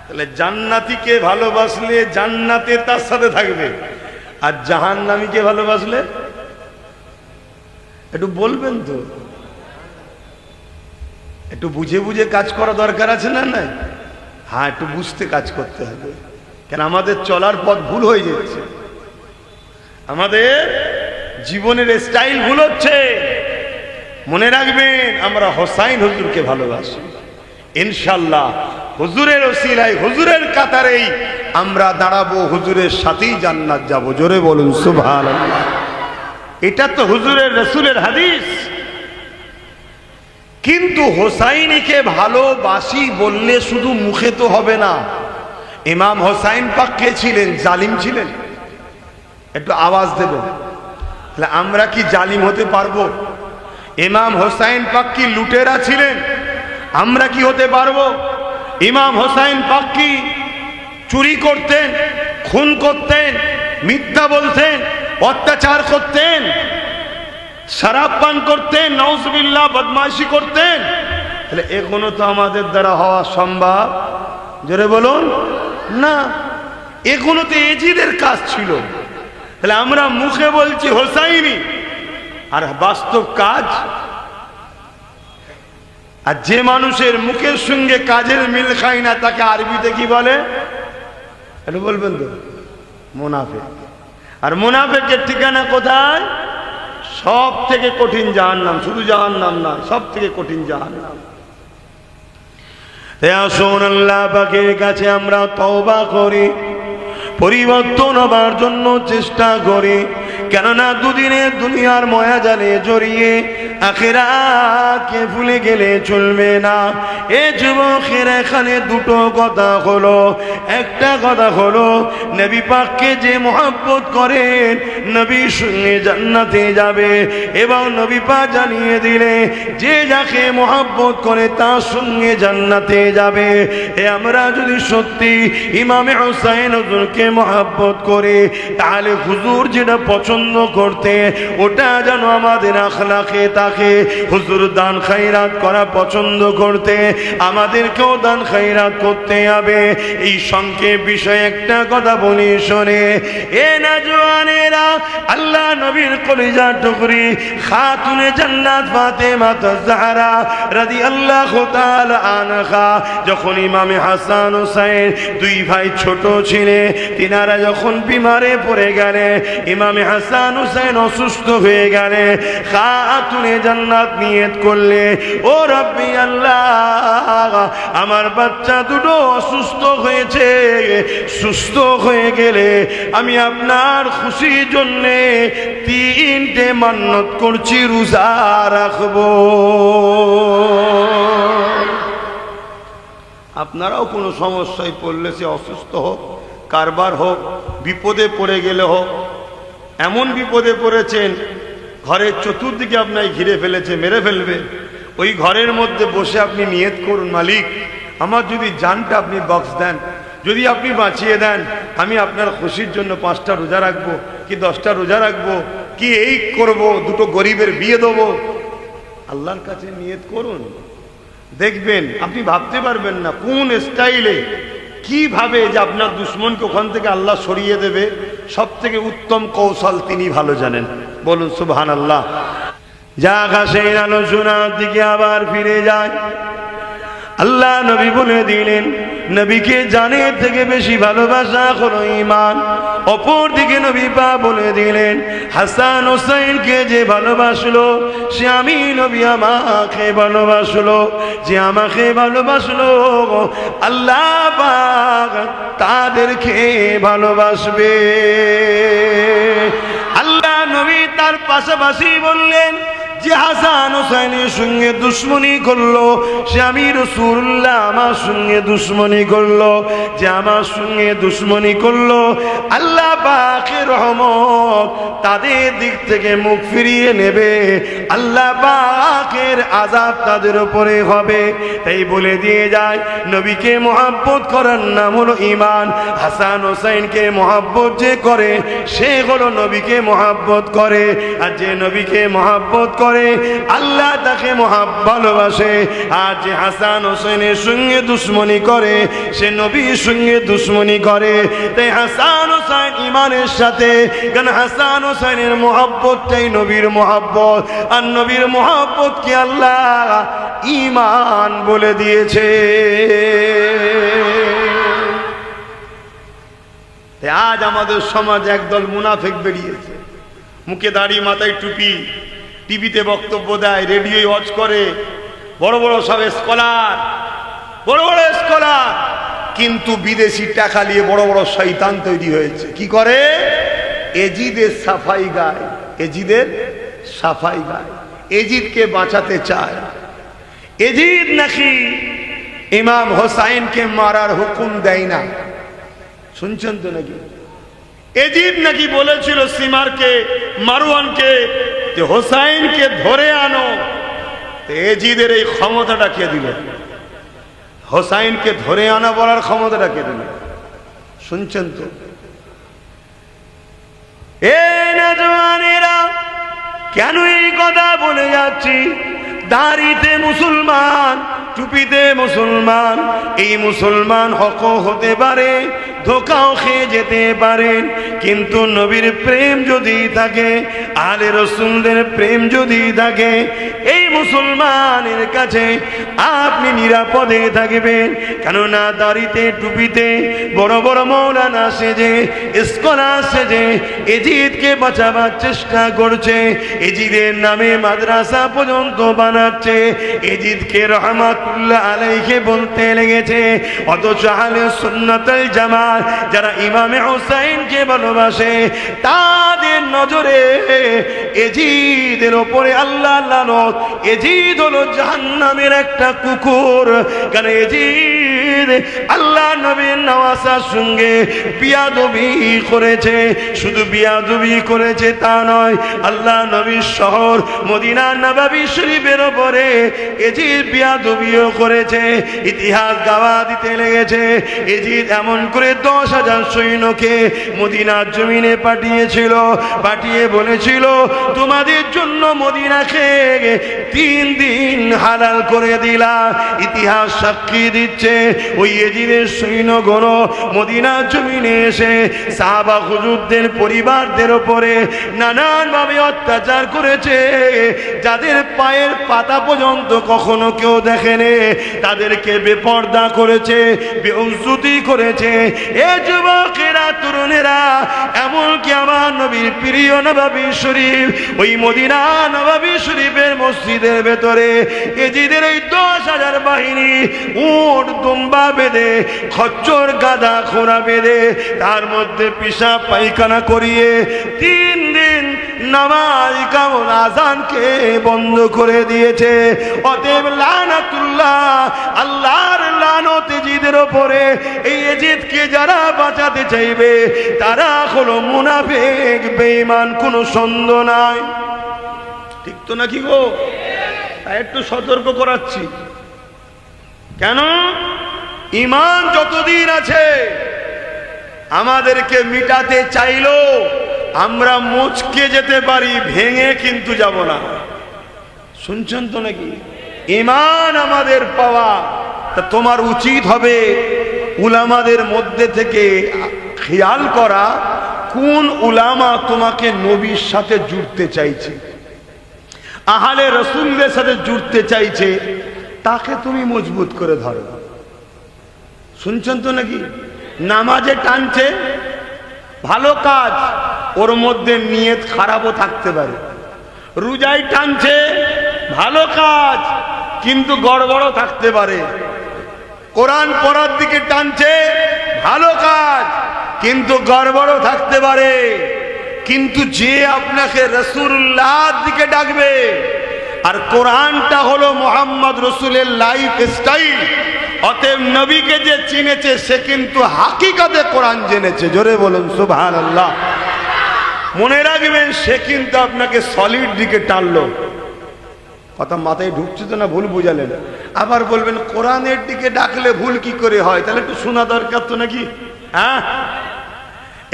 তাহলে জান্নাতীকে ভালোবাসলে জান্নাতে তার সাথে থাকবে, আর জাহান্নামীকে ভালোবাসলে একটু বলবেন তো, একটু বুঝে বুঝে কাজ করা দরকার আছে না? নাই, হ্যাঁ, একটু বুঝতে কাজ করতে হবে। কেন? আমাদের চলার পথ ভুল হয়ে যাচ্ছে, আমাদের জীবনের স্টাইল ভুল হচ্ছে। মনে রাখবেন, আমরা হোসাইন হুজুরকে ভালোবাসি, ইনশাআল্লাহ হুজুরের ওসিলায়, হুজুরের কাতারেই আমরা দাঁড়াবো, হুজুরের সাথেই জান্নাত যাব। জোরে বলুন সুবহানাল্লাহ। এটা তো হুজুরের রাসূলের হাদিস। কিন্তু হোসাইনিকে ভালোবাসি বললে শুধু মুখে তো হবে না। ইমাম হোসাইন পাক কে ছিলেন? জালিম ছিলেন? একটু আওয়াজ দেবেন। তাহলে আমরা কি জালিম হতে পারবো? ইমাম হোসাইন পাক কি লুটেরা ছিলেন? আমরা কি হতে পারবো? ইমাম হোসাইন পাক কি চুরি করতেন, খুন করতেন, মিথ্যা বলতেন, অত্যাচার করতেন, শরাব পান করতেন, নাউজুবিল্লাহ বদমাইশি করতেন? তাহলে এগুলো তো আমাদের দ্বারা হওয়া সম্ভব, জোরে বলুন না। এগুলো তো এজিদের কাজ ছিল। তাহলে আমরা মুখে বলছি হোসাইনি, আর বাস্তব কাজ। আর যে মানুষের মুখের সঙ্গে কাজের মিল খায় না তাকে আরবিতে কি বলে? এটা বলবেন তো, মুনাফিক। আর মুনাফিকের ঠিকানা কোথায়? সব থেকে কঠিন জাহান্নাম, শুধু জাহান্নাম না, সব থেকে কঠিন জাহান্নাম। আসুন আল্লাহ পাকের কাছে আমরা তওবা করি, পরিবর্তন হবার জন্য চেষ্টা করি। কেননা দুদিনে দুনিয়ার মায়া জালে জড়িয়ে আখিরাতকে ভুলে গেলে চলবে না। এ যুবকের এখানে দুটো কথা হলো। একটা কথা হলো, নবী পাককে যে মহব্বত করেন নবীর সঙ্গে জান্নাতে যাবে, এবং নবী পাক জানিয়ে দিলে যে যাকে মহব্বত করে তার সঙ্গে জান্নাতে যাবে। এ আমরা যদি সত্যি ইমামে হোসাইন হুজুরকে মহব্বত করে, তাহলে হুজুর যেটা পছন্দ করতে ওটা যেন আমাদের আখলাকে থাকে। হুজুর দান খায়রাত করা পছন্দ করতে, আমাদেরকেও দান খায়রাত করতে হবে। এই সংক্ষেপ বিষয়ে একটা কথা বলি শোনে। এ নওজওয়ানেরা, আল্লাহ নবীর কলিজার টুকরি খাতুনে জান্নাত ফাতেমা জাহরা রাদিয়াল্লাহু তাআলা আনহা যখন ইমামে হাসান হোসেন দুই ভাই ছোট ছিলেন, তিনারা যখন বিমারে পড়ে গেলে, ইমামে হাসান হোসেন অসুস্থ হয়ে গেলে, খাতুনে জান্নাত নিয়ত করলে, ও রব্বি আল্লাহ, আমার বাচ্চা দুটো অসুস্থ হয়েছে, সুস্থ হয়ে গেলে আমি আপনার খুশির জন্যে 3টে মান্নত করছি, রোজা রাখবো। আপনারাও কোনো সমস্যায় পড়লে, সে অসুস্থ হোক, কারবার হোক, বিপদে পড়ে গেলে হোক, এমন বিপদে পড়েছেন ঘরের চতুর্দিকে আপনাকে ঘিরে ফেলেছে, মেরে ফেলবে, ওই ঘরের মধ্যে বসে আপনি নিয়ত করুন, মালিক আমার যদি জানটা আপনি বক্স দেন, যদি আপনি বাঁচিয়ে দেন, আমি আপনার খুশির জন্য 5টা রোজা রাখবো, কি 10টা রোজা রাখবো, কি এই করব, দুটো গরিবের বিয়ে দেবো। আল্লাহর কাছে নিয়ত করুন, দেখবেন আপনি ভাবতে পারবেন না কোন স্টাইলে, কিভাবে যে আপনার দুশ্মনকে ওখান থেকে আল্লাহ সরিয়ে দেবে। সব থেকে উত্তম কৌশল তিনি ভালো জানেন, বলুন সুবহানাল্লাহ। যাক, সেই আলোচনার দিকে আবার ফিরে যায়। আল্লাহ নবী বলে দিলেন, নবীকে জানের থেকে বেশি ভালোবাসা হলো ঈমান। অপর দিকে নবী পাক বলে দিলেন, হাসান হোসেনকে যে ভালোবাসলো সে আমি নবী আমাকে ভালোবাসলো, যে আমাকে ভালোবাসলো আল্লাহ পাক তাদেরকে ভালোবাসবে। আল্লাহ নবী তার পাশাপাশি বললেন, যে হাসান হোসেনের সঙ্গে দুশ্মনী করলো সে আমি রাসূলুল্লাহ আমার সঙ্গে দুশ্মনী করলো, যে আমার সঙ্গে দুশ্মনী করলো আল্লাহ পাকের রহমত তাদের দিক থেকে মুখ ফিরিয়ে নেবে, আল্লাহ পাকের আযাব তাদের উপরে হবে। তাই বলে দিয়ে যায়, নবীকে মহব্বত করার নাম হলো ঈমান। হাসান হোসেনকে মহব্বত যে করে সে হলো নবীকে মহব্বত করে, আর যে নবীকে মহব্বত করে আল্লাহ তাকে ভালোবাসে। আর যে হাসান হোসেনের সঙ্গে দুশ্মনী করে সে নবীর সঙ্গে দুশ্মনী করে। তাই হাসান হোসেন ঈমানের সাথে, কারণ হাসান হোসেনের মহব্বতটাই নবীর মহব্বত, আর নবীর মহব্বতকে আল্লাহ ঈমান বলে দিয়েছে। আজ আমাদের সমাজে একদল মুনাফিক বেরিয়েছে, মুখে দাড়ি, মাথায় টুপি, টিভিতে বক্তব্য দেয়, রেডিও ওয়াচ করে, বড় বড় সব স্কলার, বড় বড় স্কলার, কিন্তু বিদেশি টাকা নিয়ে বড় বড় শয়তান তৈরি হয়েছে। কি করে? এজিদের সাফাই গায়, এজিদের সাফাই গায়, এজিদকে বাঁচাতে চায়। এজিদ নাকি ইমাম হোসাইনকে মারার হুকুম দেয় না, শুনছেন তো নাকি? এজিদ নাকি বলেছিল সিমারকে, মারওয়ানকে যে হোসাইনকে ধরে আনো। এজিদের এই ক্ষমতাটা কে দিল? হোসাইনকে ধরে আনা বলার ক্ষমতাটা কে দিল? শুনছেন তো? এ নওজওয়ানেরা, কেন এই কথা বলে যাচ্ছি? দাড়িতে মুসলমান, টুপিতে মুসলমান, এই মুসলমান হক হতে পারে, ধোকাও খেয়ে যেতে পারেন, কিন্তু নবীর প্রেম যদি থাকে, আলে রসুলদের প্রেম যদি থাকে, এই মুসলমানের কাছে আপনি নিরাপদে থাকবেন। কেননা দাড়িতে টুপিতে বড় বড় মৌলানা সেজে, স্কলার সেজে এজিদকে বাঁচাবার চেষ্টা করছে, এজিদের নামে মাদ্রাসা পর্যন্ত বানাচ্ছে, এজিদকে রহমাতুল্লাহ আলাইহি বলতে লেগেছে। অথচ আহলে সুন্নাত ওয়াল জামাত যারা ইমামে হুসাইনকে ভালোবাসে, তাদের নজরে এজিদের ওপরে আল্লাহ লানত। এজিদ হলো জাহান্নামের একটা কুকুর। কারণ এজিদ আল্লাহ নবীর নওয়াসার সঙ্গে বিয়াদবি করেছে। শুধু বিয়াদবি করেছে তা নয়, আল্লাহ নবীর শহর মদিনা নববী শরীফের ওপরে এজিদ বিয়াদবিও করেছে। ইতিহাস গাওয়া দিতে লেগেছে। এজিদ এমন করে 10,000 সৈন্যকে মদিনার জমিনে পাঠিয়েছিল, পাঠিয়ে বলেছিল তোমাদের জন্য মদিনাকে 3 দিন হালাল করে দিলাম। ইতিহাস সাক্ষী দিচ্ছে ওই এজিদের সৈন্যগণ মদিনার জমিনে এসে সাহাবা হুজুরদের পরিবারদের উপরে নানানভাবে অত্যাচার করেছে। যাদের পায়ের পাতা পর্যন্ত কখনো কেউ দেখেনি, তাদেরকে বেপর্দা করেছে, বেউজ্জতি করেছে। এ যুবকেরা, তরুণেরা, এমনকি আমার নবীর প্রিয় নববী শরীফ, ওই মদিনা নববী শরীফের মসজিদের ভেতরে এজিদের এই 10,000 বাহিনী উট দুম্বা বেঁধে, খচ্চর গাদা খোরা বেঁধে, তার মধ্যে পিশাব পায়খানা করিয়ে 3 দিন নামাজ কামন আজানকে বন্ধ করে দিয়েছে। অতএব লানাতুল্লাহ, আল্লাহর লানত এজিদের ওপরে। এই এজিদকে যারা বাঁচাতে চাইবে তারা হলো মুনাফিক, বেঈমান, কোনো সন্দেহ নাই। ঠিক তো নাকি গো? তাই একটু সতর্ক করাচ্ছি। কেন? ঈমান যতদিন আছে আমাদেরকে মিটাতে চাইলো আমরা মুচকে যেতে পারি, ভেঙে কিন্তু যাব না। শুনছেন তো নাকি? ঈমান আমাদের পাওয়া। তা তোমার উচিত হবে উলামাদের মধ্যে থেকে খেয়াল করা কোন উলামা তোমাকে নবীর সাথে জুড়তে চাইছে, আহলে রসুলদের সাথে জুড়তে চাইছে, তাকে তুমি মজবুত করে ধরো। শুনছেন তো নাকি? নামাজে টানছে, ভালো কাজ, ওর মধ্যে নিয়ত খারাপও থাকতে পারে। রোজায় টানছে, ভালো কাজ, কিন্তু গড়বড়ও থাকতে পারে। কোরআন পড়ার দিকে টানছে, ভালো কাজ, কিন্তু গড়বড়ও থাকতে পারে। কিন্তু যে আপনাকে রাসূলুল্লাহর দিকে ডাকবে, আর কোরআনটা হলো মুহাম্মদ রাসূলের লাইফ স্টাইল, অতএব নবীকে যে চিনেছে সে কিন্তু হাকিকতে কোরআন জেনেছে। জোরে বলুন সুবহানাল্লাহ। মনে রাখবেন, সে কিন্তু আপনাকে সলিড দিকে টানলো। কথা মাথায় ঢুকছে তো না? ভুল বুঝালেন। আবার বলবেন কোরআনের দিকে ডাকলে ভুল কি করে হয়? তাহলে একটু শোনা দরকার তো নাকি? হ্যাঁ,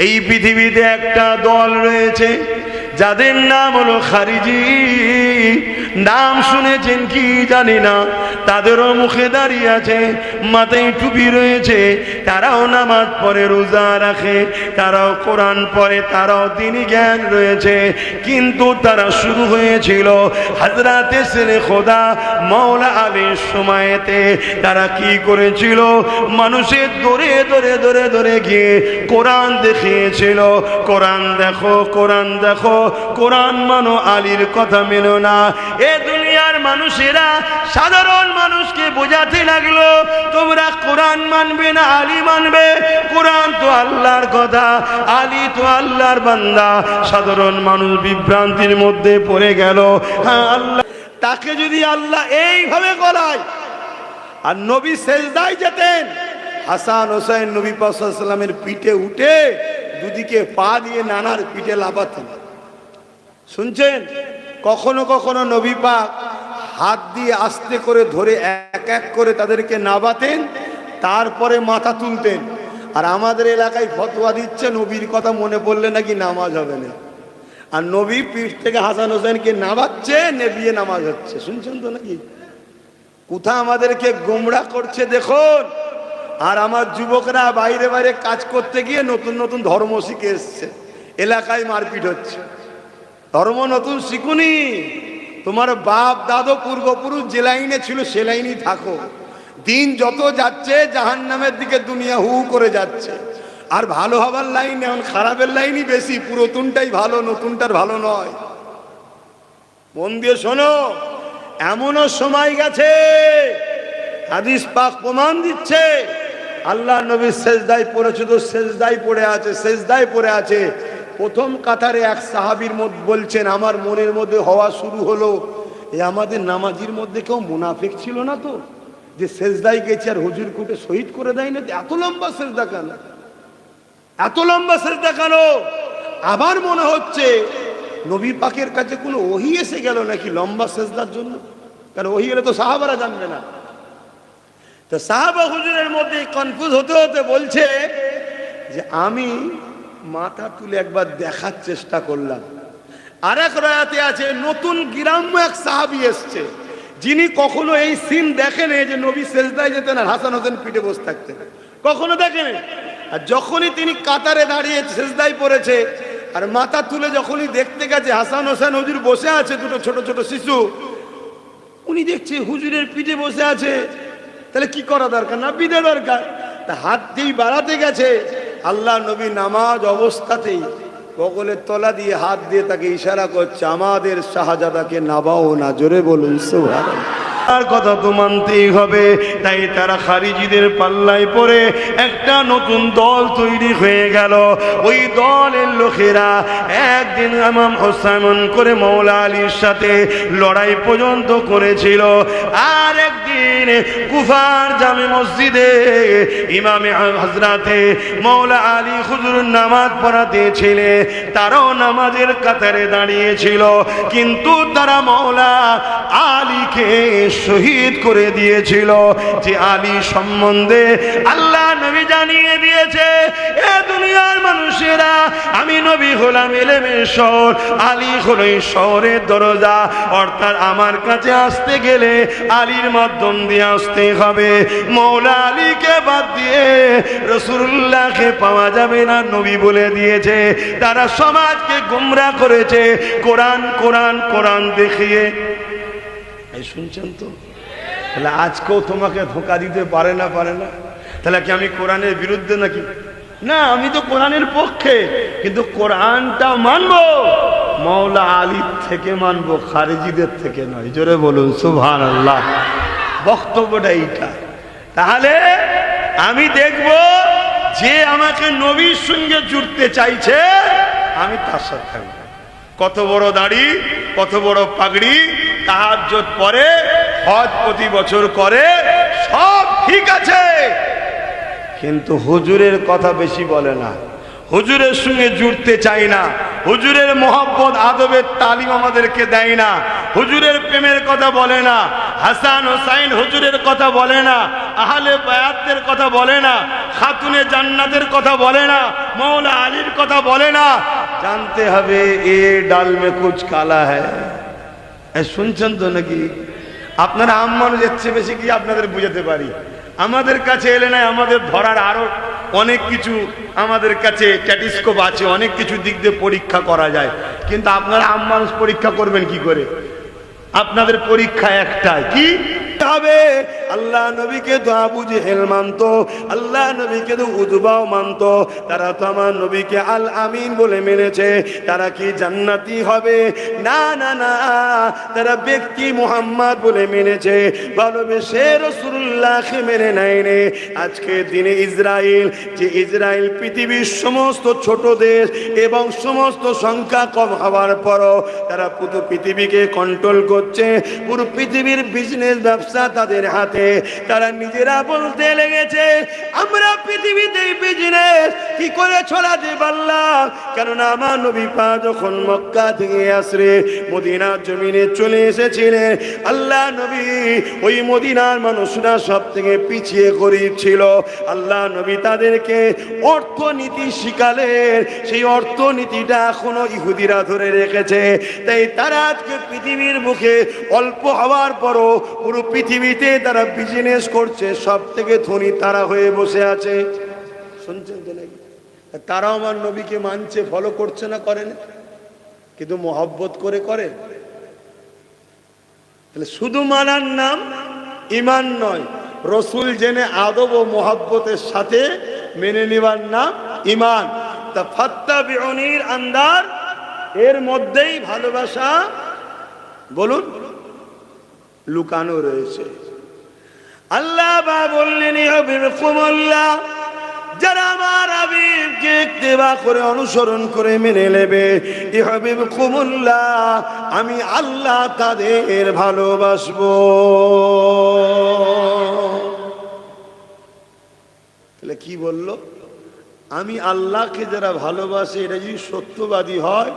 এই পৃথিবীতে একটা দল রয়েছে যাদের নাম হলো খারিজি। নাম শুনেছেন কি জানি না, তাদেরও মুখে দাঁড়িয়ে আছে, মাথায় টুপি রয়েছে, তারাও নামাজ পড়ে, রোজা রাখে, তারাও কোরআন পড়ে, তারাও দ্বীনি জ্ঞান রয়েছে। কিন্তু তারা শুরু হয়েছিল হযরতে শেরে খোদা মাওলা আলীর সময়তে। তারা কি করেছিল? মানুষের দরে দরে দরে দরে গিয়ে কোরআন দেখিয়েছিল, কোরআন দেখো, কোরআন দেখো, কোরআন মানো, আলীর কথা মেনো না। এ দুনিয়ার মানুষেরা সাধারণ মানুষকে বোঝাতে লাগলো, তোমরা কোরআন মানবে না আলী মানবে? কোরআন তো আল্লাহর কথা, আলী তো আল্লাহর বান্দা। সাধারণ মানুষ বিভ্রান্তির মধ্যে পড়ে গেল। হ্যাঁ, আল্লাহ তাকে যদি আল্লাহ এইভাবে গলায়, আর নবী সেজদায় যেতেন, হাসান হোসেন নবী পাক সাল্লাল্লাহু আলাইহি ওয়াসাল্লামের পিঠে উঠে দুদিকে পা দিয়ে নানার পিঠে লাফাতেন। শুনছেন? কখনো কখনো নবী পাক হাত দিয়ে আস্তে করে ধরে এক এক করে তাদেরকে নাবাতেন, তারপরে মাথা তুলতেন। আর আমাদের এলাকায় ফতোয়া দিচ্ছে নবীর কথা মনে পড়লে নাকি নামাজ হবে না, আর নবী পিঠ থেকে হাসান হোসেনকে নামাচ্ছে, নেবিয়ে নামাজ হচ্ছে। শুনছেন তো নাকি? কোথা আমাদেরকে গোমরাহ করছে দেখুন। আর আমার যুবকরা বাইরে বাইরে কাজ করতে গিয়ে নতুন নতুন ধর্ম শিখে এসছে, এলাকায় মারপিট হচ্ছে। ধর্ম নতুন শিখুনি, তোমার বাপ দাদু পূর্বপুরুষ যে লাইনে ছিল সে লাইনেই থাকো। দিন যত যাচ্ছে জাহান্নামের দিকে দুনিয়া হু করে যাচ্ছে। আর ভালো হবার লাইন এখন খারাপের লাইনই বেশি, পুরাতনটাই ভালো, নতুনটার ভালো নয়। মন দিয়ে শোনো, এমনও সময় গেছে, হাদিস পাক প্রমাণ দিচ্ছে, আল্লাহ নবী সেজদায় পড়েছে তো সেজদায় পড়ে আছে, সেজদায় পড়ে আছে। প্রথম কাতারে এক সাহাবীর মধ্যে বলছেন, আমার মনের মধ্যে হওয়া শুরু হলো, এ আমাদের নামাজির মধ্যে কেউ মুনাফিক ছিল না তো, যে সেজদায় গেছে আর হুজুর কুটে শহীদ করে দেয় না? এত লম্বা সেজদা কেন, এত লম্বা সেজদা কেন? আবার মনে হচ্ছে নবী পাকের কাছে কোনো ওহী এসে গেল নাকি লম্বা সেজদার জন্য? কারণ ওহী এলে তো সাহাবারা জানবে না। তো সাহাবা হুজুরের মধ্যে কনফিউজ হতে হতে বলছে যে আমি মাথা তুলে একবার দেখার চেষ্টা করলাম। আর এক রায়াতে আছে, নতুন গ্রাম্য এক সাহাবী এসছে, যিনি কখনো এই সিন দেখেন যে নবী সেজদায় যেতেন আর হাসান হোসেন পিঠে বসে থাকতেন, কখনো দেখেন। আর যখনই তিনি কাতারে দাঁড়িয়ে সেজদায় পড়েছে আর মাথা তুলে যখনই দেখতে গেছে হাসান হোসেন হুজুর বসে আছে, দুটো ছোট ছোট শিশু, উনি দেখছে হুজুরের পিঠে বসে আছে, তাহলে কি করা দরকার? না বিদে দরকার। তা হাত দিয়ে বাড়াতে গেছে, আল্লাহ নবী নামাজ অবস্থাতেই বগলের তলা দিয়ে হাত দিয়ে তাকে ইশারা করছে, আমাদের শাহজাদাকে নাবাও না। জোরে বলুন সুবহানাল্লাহ। আর কথা তো মানতেই হবে। তাই তারা খারিজিদের পাল্লায় পড়ে একটা নতুন দল তৈরি হয়ে গেল। ওই দলের লোকেরা একদিন ইমাম হোসাইন করে মৌলা আলীর সাথে লড়াই পর্যন্ত করেছিল। আর একদিন কুফার জামে মসজিদে ইমামে হযরতে মৌলা আলী হুজুর নামাজ পড়াতে ছিলে, তারাও নামাজের কাতারে দাঁড়িয়েছিল, কিন্তু তারা মৌলা আলীকে শহীদ করে দিয়েছিল। যে আলী সম্বন্ধে আল্লাহ নবী জানিয়ে দিয়েছে, এ দুনিয়ার মানুষেরা, আমি নবী হলাম ইলমের শহর, আলী হলো এই শহরের দরজা। অর্থাৎ আমার কাছে আসতে গেলে আলীর মাধ্যম দিয়ে আসতে হবে। মৌলা আলীকে বাদ দিয়ে রাসূলুল্লাহকে পাওয়া যাবে না, নবী বলে দিয়েছে। তারা সমাজকে গোমরাহ করেছে কোরআন কোরআন কোরআন দেখিয়ে। এই শুনছেন তো? তাহলে আজকেও তোমাকে ধোঁকা দিতে পারে না, পারে না? তাহলে কি আমি কোরআনের বিরুদ্ধে নাকি? না, আমি তো কোরআনের পক্ষে, কিন্তু কোরআনটা মানবো মৌলা আলীর থেকে মানবো, খারিজিদের থেকে নয়। জোরে বলুন সুবহানাল্লাহ। বক্তব্যটা এইটা। তাহলে আমি দেখব যে আমাকে নবীর সঙ্গে জুড়তে চাইছে, আমি তার সাথে থাকবো। কত বড় দাড়ি, কত বড় পাগড়ি, তাহাজ্জুদ পড়ে, হজ প্রতি বছর করে, সব ঠিক আছে, কিন্তু হুজুরের কথা বেশি বলে না, হুজুরের সঙ্গে জুড়তে চাই না, হুজুরের মহব্বত আদবের তালিম আমাদেরকে দেয় না, হুজুরের প্রেমের কথা বলে না, হাসান হোসাইন হুজুরের কথা বলে না, আহলে বায়াতের কথা বলে না, খাতুনে জান্নাতের কথা বলে না, মৌলা আলীর কথা বলে না। জানতে হবে এ ডাল মে কুছ কালা হ্যায়। শুনছেন তো নাকি? আপনারা আম মানুষের চেয়ে বেশি কি আপনাদের বুঝাতে পারি? আমাদের কাছে এলে না, আমাদের ধরার আরো অনেক কিছু আমাদের কাছে স্ট্যাটিস্কোপ আছে, অনেক কিছু দিক দিয়ে পরীক্ষা করা যায়, কিন্তু আপনারা আম মানুষ পরীক্ষা করবেন কি করে? আপনাদের পরীক্ষা একটাই, কি হবে? আল্লাহ নবীকে তো আবু জেহেল মানতো, আল্লাহ নবীকে তো উতবাও মানতো, তারা তো আমার নবীকে আল আমিন বলে মেনেছে। তারা কি জান্নাতি হবে? না না না, তারা ব্যক্তি মুহাম্মদ বলে মেনেছে, ভালোবেসে রাসূলুল্লাহকে মেনে নেয় রে। আজকে দিনে ইসরায়েল, যে ইসরায়েল পৃথিবীর সমস্ত ছোট দেশ এবং সমস্ত সংখ্যা কম হওয়ার পরও তারা পুরো পৃথিবীকে কন্ট্রোল করছে, পুরো পৃথিবীর বিজনেস ব্যবসা তাদের হাতে। আছে, তারা নিজেরা বলতে লেগেছে আমরা পৃথিবীতে বিজনেস কি করে ছড়াতে পারলাম, কেননা আমার নবী পাক যখন মক্কা থেকে আসরে মদিনার জমিনে চলে এসেছিলেন, আল্লাহ নবী ওই মদিনার মানুষরা সব থেকে পিছিয়ে গরিব ছিল। আল্লাহ নবী তাদেরকে অর্থনীতি শিখালেন, সেই অর্থনীতিটা এখনো ইহুদিরা ধরে রেখেছে। তাই তারা আজকে পৃথিবীর মুখে অল্প হওয়ার পরও পুরো পৃথিবীতে তারা বিজনেস করছে, সব থেকে ধনী তারা হয়ে বসে আছে। শুনছেন তো নাকি? তারাও আমার নবীকে মানছে, ফলো করছে না, করে না, কিন্তু মহব্বত করে করে। তাহলে শুধু মানার নাম ঈমান নয়, রসুল জেনে আদব ও মহব্বতের সাথে মেনে নেবার নাম ঈমান। তা ফাত্তাবিউনির আন্দার এর মধ্যেই ভালোবাসা বলুন লুকানো রয়েছে। আল্লাহ বা বললেন ইউহিব্বুকুমুল্লাহ, যারা আমার হাবিবকে ইত্তেবা করে অনুসরণ করে মেনে নেবে, ইউহিব্বুকুমুল্লাহ, আমি আল্লাহ তাদের ভালোবাসবো। তাহলে কি বললো? আমি আল্লাহকে যারা ভালোবাসে, এটা যদি সত্যবাদী হয়,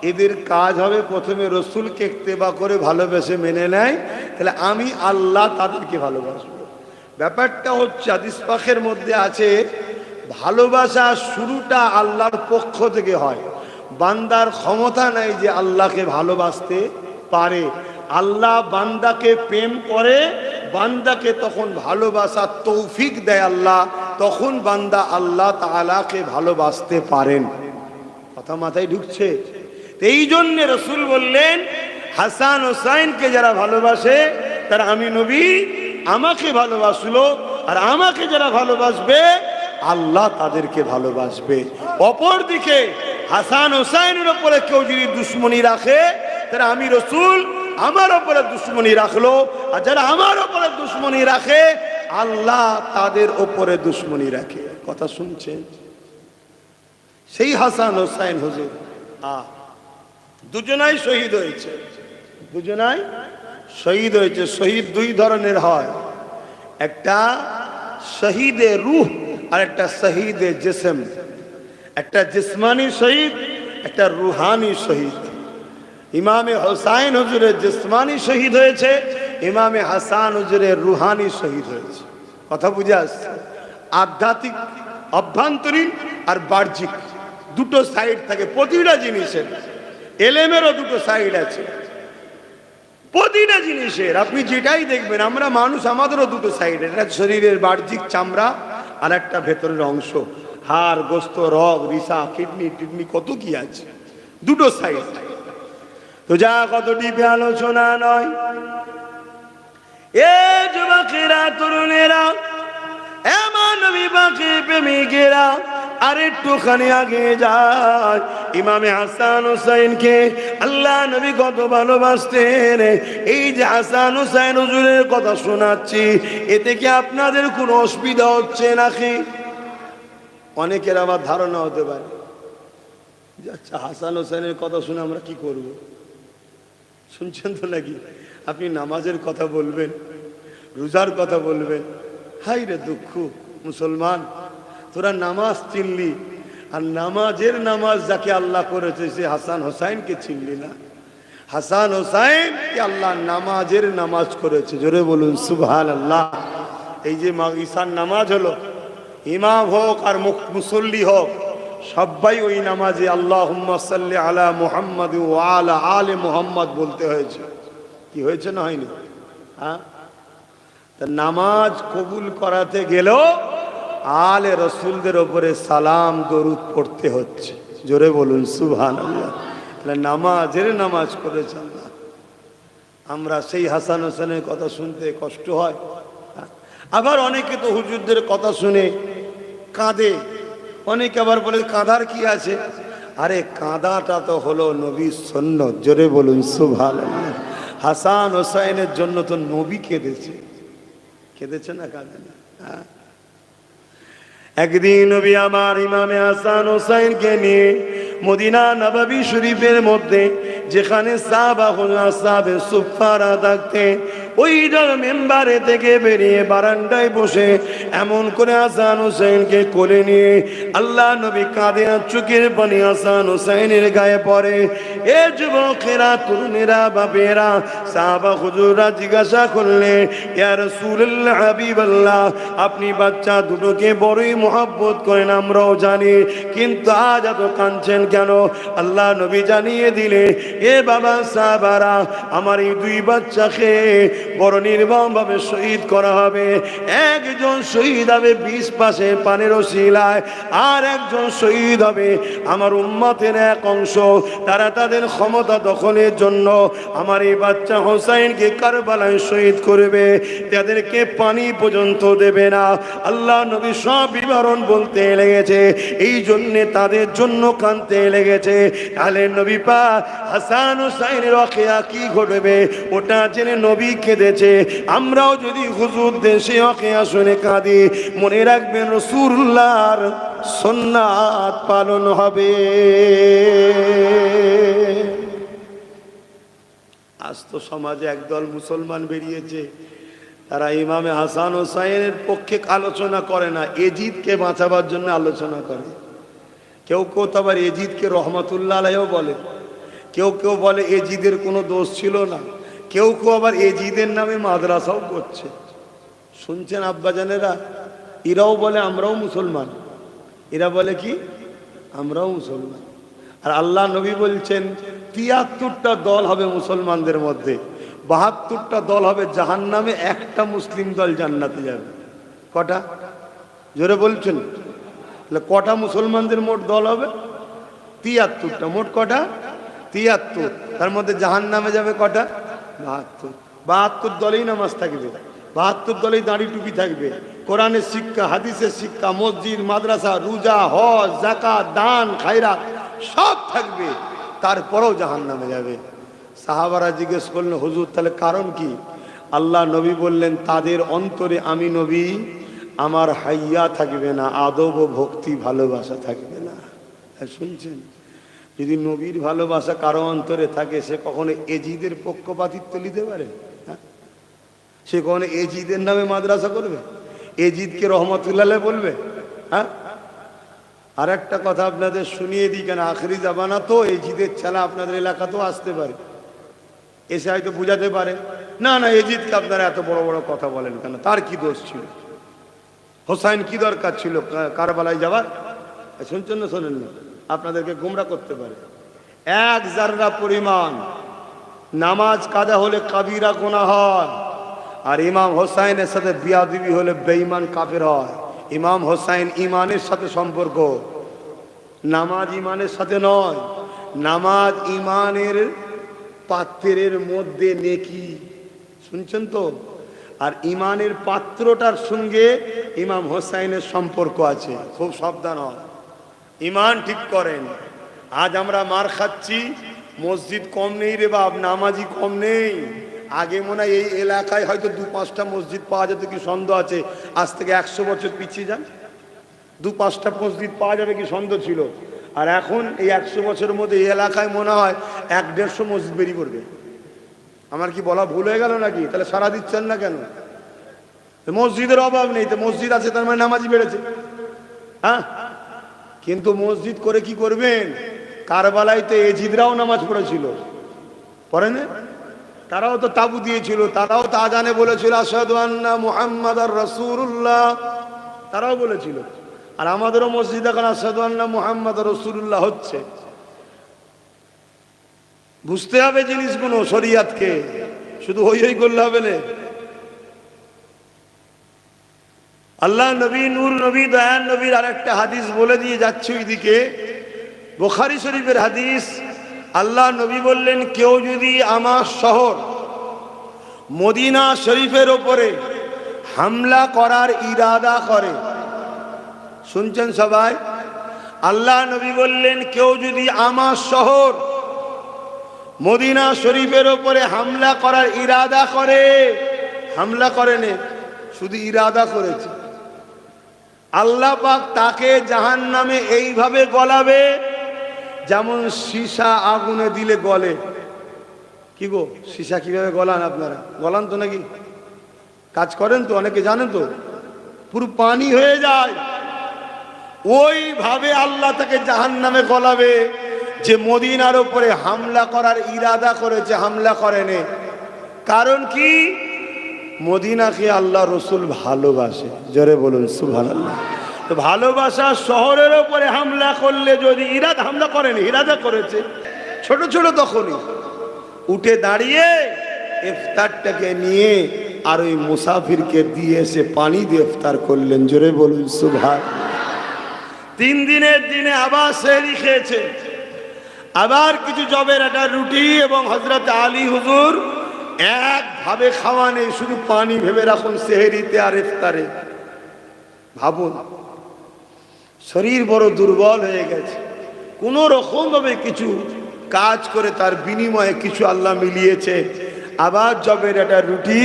এদের কাজ হবে প্রথমে রসুলকে ইত্তেবা করে ভালোবেসে মেনে নেয়, তাহলে আমি আল্লাহ তাদেরকে ভালোবাসবো। ব্যাপারটা হচ্ছে হাদিস পাকের মধ্যে আছে, ভালোবাসা শুরুটা আল্লাহর পক্ষ থেকে হয়। বান্দার ক্ষমতা নাই যে আল্লাহকে ভালোবাসতে পারে। আল্লাহ বান্দাকে প্রেম করে, বান্দাকে তখন ভালোবাসার তৌফিক দেয় আল্লাহ, তখন বান্দা আল্লাহ তাআলাকে ভালোবাসতে পারেন। কথা মাথায় ঢুকছে? এই জন্য রসুল বললেন, হাসান হোসাইনকে যারা ভালোবাসে তারা আমি নবী আমাকে ভালোবাসলো, আর আমাকে যারা ভালোবাসবে আল্লাহ তাদেরকে ভালোবাসবে। অপরদিকে হাসান হোসাইনের উপরে কেউ যদি দুশ্মনী রাখে, তারা আমি রসুল আমার উপরে দুশ্মনী রাখলো, আর যারা আমার উপরে দুশ্মনী রাখে আল্লাহ তাদের উপরে দুশ্মনী রাখে। কথা শুনছেন? সেই হাসান হোসাইন হুজুর দুজনাই শহীদ হয়েছে, দুজনাই শহীদ হয়েছে। শহীদ দুই ধরনের হয়, একটা শহীদে রূহ আর একটা শহীদে জিসম। একটা জিসমানি শহীদ, একটা রুহানি শহীদ। ইমামে হোসাইন হুজুরের জিসমানি শহীদ হয়েছে, ইমামে হাসান হুজুরের রুহানি শহীদ হয়েছে। কথা বুঝে আসছে? আধ্যাত্মিক, অভ্যন্তরীণ আর বাহ্যিক দুটো সাইড থাকে প্রতিটা জিনিসের। এলেমেরও দুটো সাইড আছে প্রতিটা জিনিসের। আপনি যেটাই দেখবেন, আমরা মানুষ, আমাদেরও দুটো সাইড। একটা শরীরের বাহ্যিক চামড়া, আর একটা ভেতরের অংশ, হাড়, গোস্ত, রগ, রিসা, কিডনি টিডনি, কত কি আছে, দুটো সাইড। তো যা কত ডিপে আলোচনা নয়। এ যুবকেরা, তরুণেরা, এমন নবী পাকের প্রেমিকেরা, আর একটুখানি আগে যায়। ইমামে হাসান হোসাইনকে আল্লাহ নবী কত ভালোবাসতেন। এই যে হাসান হোসাইন হুজুরের কথা শোনাচ্ছি, এতে কি আপনাদের কোনো অসুবিধা হচ্ছে নাকি? অনেকের আবার ধারণা হতে পারে যে আচ্ছা, হাসান হোসাইনের কথা শুনে আমরা কি করব? শুনছেন তো নাকি? আপনি নামাজের কথা বলবেন, রোজার কথা বলবেন। হাই রে দুঃখ মুসলমান, তোরা নামাজ চিনলি, আর নামাজের নামাজ যাকে আল্লাহ করেছে সে হাসান হোসাইনকে চিনলি না। হাসান হোসাইনকে আল্লাহ নামাজের নামাজ করেছে। জোরে বলুন সুবহানাল্লাহ। এই যে ঈশার নামাজ হলো, ইমাম হোক আর মুসল্লি হোক, সবাই ওই নামাজে আল্লাহুম্মা সাল্লি আলা মুহাম্মাদ ওয়া আলা আলি মুহাম্মাদ বলতে হয়েছে। কি হয়েছে না হয়নি? হ্যাঁ, তা নামাজ কবুল করাতে গেলেও আলে রসুলদের ওপরে সালাম দরুদ পড়তে হচ্ছে। জোরে বলুন সুবহানাল্লাহ। তাহলে নামাজের নামাজ করেছে আল্লাহ। আমরা সেই হাসান হোসেনের কথা শুনতে কষ্ট হয়। আবার অনেকে তো হুজুরদের কথা শুনে কাঁদে, অনেকে আবার বলে কাঁদার কি আছে? আরে কাঁদাটা তো হলো নবীর সুন্নাত। জোরে বলুন সুবহানাল্লাহ। হাসান হোসেনের জন্য তো নবী কেঁদেছে, কেঁদেছে না, কাঁদে না? হ্যাঁ, একদিন নবী আমার ইমামে হাসান হোসেনকে নিয়ে মদিনা নববী শরীফের মধ্যে যেখানে সাহাবা সাহাবে সুফারা থাকতেন, ওই মেম্বারে থেকে বেরিয়ে বারান্দায় বসে এমন করে হাসান হুসাইনকে কোলে নিয়ে আল্লাহ নবী কাঁদে, আর চোখের পানি হাসান হুসাইনের গায়ে পড়ে। এ যুবকেরা, তরুণেরা, বাপেরা, সাহাবা হুজুররা জিজ্ঞাসা করলে, ইয়া রাসূলুল্লাহ, হাবিবাল্লাহ, আপনি বাচ্চা দুটোকে বড়ই মহব্বত করেন, আমরাও জানি, কিন্তু আজ এত কাঁদছেন কেন? আল্লাহ নবী জানিয়ে দিলে, এ বাবা সাহাবারা, আমার এই দুই বাচ্চাকে বড় নির্মমভাবে শহীদ করা হবে। একজন শহীদ হবে 20 পাশে পানের ওসিলায়, আর একজন শহীদ হবে আমার উম্মতের এক অংশ, তারা তাদের ক্ষমতা দখলের জন্য আমার এই বাচ্চা হোসাইনকে কারবালায় শহীদ করবে, তাদেরকে পানি পর্যন্ত দেবে না। আল্লাহ নবী সব বিবরণ বলতে লেগেছে, এই জন্যে তাদের জন্য কাঁদতে লেগেছে। তাহলে নবী পাক হাসান হুসাইনের ওয়াকিয়া কি ঘটবে ওটা জেনে নবী কেঁদেছে। আমরাও যদি হুজুর দেশে ওয়াকিয়া শুনে কাঁদি, মনে রাখবেন রাসূলুল্লাহর সুন্নাত পালন হবে। আজ তো সমাজে একদল মুসলমান বেরিয়েছে, তারা ইমামে হাসান হুসাইনের পক্ষে আলোচনা করে না, এজিদকে বাঁচাবার জন্য আলোচনা করে। কেউ কেউ তো আবার এজিদকে রহমাতুল্লাহ আলাইহিও বলে, কেউ কেউ বলে এজিদের কোনো দোষ ছিল না, কেউ কেউ আবার এজিদের নামে মাদ্রাসাও করছে। শুনছেন আব্বাজানেরা? এরাও বলে আমরাও মুসলমান, এরা বলে কি আমরাও মুসলমান। আর আল্লাহ নবী বলছেন ৭৩টা দল হবে মুসলমানদের মধ্যে, ৭২টা দল হবে জাহান্নামে, একটা মুসলিম দল জান্নাতে যাবে। কটা? জোরে বলছেন? তাহলে কটা মুসলমানদের মোট দল হবে? ৭৩টা। মোট কটা? ৭৩। তার মধ্যে জাহান্নামে যাবে কটা? ৭২। ৭২ দলেই নামাজ থাকবে, ৭২ দলেই দাড়ি টুপি থাকবে, কোরআনের শিক্ষা, হাদিসের শিক্ষা, মসজিদ, মাদ্রাসা, রোজা, হজ, যাকাত, দান, খায়রাত সব থাকবে, তারপরেও জাহান্নামে যাবে। সাহাবারা জিজ্ঞেস করলেন, হুজুর তাহলে কারণ কি? আল্লাহ নবী বললেন, তাদের অন্তরে আমি নবী আমার হাইয়া থাকবে না, আদব ও ভক্তি ভালোবাসা থাকবে না। শুনছেন? যদি নবীর ভালোবাসা কারো অন্তরে থাকে, সে কখনো এজিদের পক্ষপাতিত্ব নিতে পারে? সে কখনো এজিদের নামে মাদ্রাসা করবে? এজিদকে রহমতুল্লাহ বলবে? হ্যাঁ। আর একটা কথা আপনাদের শুনিয়ে দিই, কেন আখেরি জামানা তো, এজিদের ছেলে আপনাদের এলাকাতেও আসতে পারে, এসে হয়তো বুঝাতে পারে, না না এজিদকে আপনারা এত বড় বড় কথা বলেন কেন, তার কি দোষ ছিল? হোসাইন কি দরকার ছিল কারবালায় যাবার? শুনছেন না শোনেন না? আপনাদেরকে গোমরা করতে পারে। এক জাররা পরিমাণ নামাজ কাজা হলে কাবিরা গুনাহ হয়, আর ইমাম হোসাইনের সাথে বিয়াদবি হলে বেঈমান কাফের হয়। ইমাম হোসাইন ইমানের সাথে সম্পর্ক, নামাজ ইমানের সাথে নয়। নামাজ ইমানের পাত্রের মধ্যে নেকি, শুনছেন তো? আর ইমানের পাত্রটার সঙ্গে ইমাম হোসাইনের সম্পর্ক আছে, খুব সাবধান হয়। ইমান ঠিক করেন। আজ আমরা মার খাচ্ছি, মসজিদ কম নেই রে বাপ, নামাজি কম নেই। আগে মনে হয় এই এলাকায় হয়তো ২-৫টা মসজিদ পাওয়া যেত, কি সন্দেহ আছে? আজ থেকে ১০০ বছর পিছিয়ে যান, ২-৫টা মসজিদ পাওয়া যাবে কি সন্দেহ ছিল? আর এখন এই ১০০ বছরের মধ্যে এই এলাকায় মনে হয় ১-১৫০ মসজিদ বেরিয়ে পড়বে। আমার কি বলা ভুল হয়ে গেল নাকি? তাহলে সারা দিচ্ছেন না কেন? মসজিদের অভাব নেই, তো মসজিদ আছে তার মানে নামাজি বেড়েছে। হ্যাঁ, কিন্তু মসজিদ করে কি করবেন? কারবালায় তো এজিদরাও নামাজ পড়েছিল, পড়ে না? তারাও তো তাবু দিয়েছিল, তারাও তো আজানে বলেছিল আশহাদু আন্না মুহাম্মাদার রাসূলুল্লাহ, তারাও বলেছিল। আর আমাদেরও মসজিদ এখন আশহাদু আন্না মুহাম্মাদার রাসূলুল্লাহ হচ্ছে। বুঝতে হবে জিনিসগুলো, শরীয়তকে, শুধু হই হই করলে হবে না। আল্লাহ নবী, নূর নবী, দয়ান নবীর আরেকটা হাদিস বলে দিয়ে যাচ্ছে ওইদিকে, বুখারী শরীফের হাদিস। আল্লাহ নবী বললেন, কেউ যদি আমার শহর মদিনা শরীফের ওপরে হামলা করার ইরাদা করে, শুনছেন সবাই? আল্লাহ নবী বললেন, কেউ যদি আমার শহর মদিনা শরীফের ওপরে হামলা করার ইরাদা করে, হামলা করেনি, শুধু ইরাদা করেছে, আল্লাহ পাক তাকে জাহান্নামে এইভাবে গলাবে যেমন সীসা আগুনে দিলে গলে। কি গো, সীসা কিভাবে গলান আপনারা? গলান তো নাকি? কাজ করেন তো, অনেকে জানেন তো, পুরো পানি হয়ে যায়। ওইভাবে আল্লাহ তাকে জাহান্নামে গলাবে যে মদিনার উপরে হামলা করার ইরাদা করেছে, হামলা করেনি। কারণ কি? মদিনাকে আল্লাহ রসুল ভালোবাসে। জোরে বলুন সুবহানাল্লাহ। তো ভালোবাসা শহরের উপরে হামলা করলে, যদি ইরাদা হামলা করেনি, ইরাদা করেছে, ছোট ছোট তখনই উঠে দাঁড়িয়ে ইফতারটাকে নিয়ে আর ওই মুসাফিরকে দিয়ে এসে পানি দিয়ে ইফতার করলেন। জোরে বলুন সুবহানাল্লাহ। 3 দিনের দিনে আবার সেহরি খেয়েছে, আবার কিছু জবের একটা রুটি, এবং হযরত আলী হুজুর একভাবে খাওয়া নেই, শুধু পানি। ভেবে রাখুন সেহরিতে আর ইফতারে। ভাবুন, শরীর বড় দুর্বল হয়ে গেছে, কোনো রকম ভাবে কিছু কাজ করে তার বিনিময়ে কিছু আল্লাহ মিলিয়েছে। আবার জবের একটা রুটি,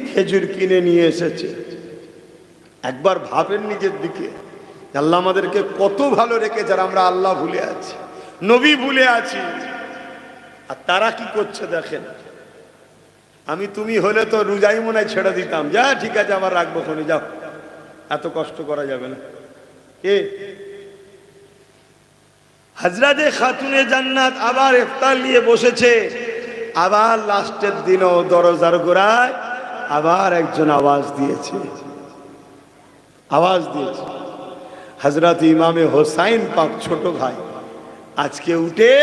খেজুর কিনে নিয়ে এসেছে। একবার ভাবেন নিজের দিকে, আল্লাহ আমাদেরকে কত ভালো রেখেছে, আর আমরা আল্লাহ ভুলে আছি, নবী ভুলে আছি। আর তারা কি করছে দেখেন। আমি তুমি হলে তো রোজাই মনে হয় ছেড়ে দিতাম, যা ঠিক আছে আবার রাখবো খনি, যাও, এত কষ্ট করা যাবে না। কে? হযরতে খাতুনে জান্নাত আবার ইফতার নিয়ে বসেছে। আবার লাস্টের দিনও দরজার গোড়ায় আবার একজন আওয়াজ দিয়েছে, আওয়াজ দিয়েছে। হযরত ইমামে হোসাইন পাক ছোট ভাই আজকে উঠে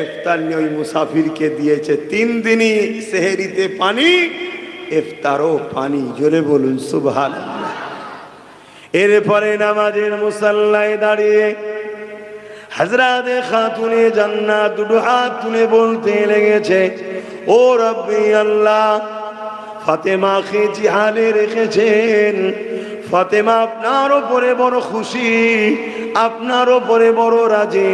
ইফতার নিয়ে ওই মুসাফিরকে দিয়েছে। 3 দিনই সেহরিতে পানি, ইফতারও পানি। জোরে বলুন সুবহানাল্লাহ। এরপরে নামাজের মুসাল্লায় দাঁড়িয়ে হযরতে খাতুনে জান্নাত দুটো হাত তুলে বলতে লেগেছে, ও রব্বি আল্লাহ, ফাতেমাকে জিহালে রেখেছেন। ফাতেমা আপনার উপরে বড় খুশি, আপনার উপরে বড় রাজি।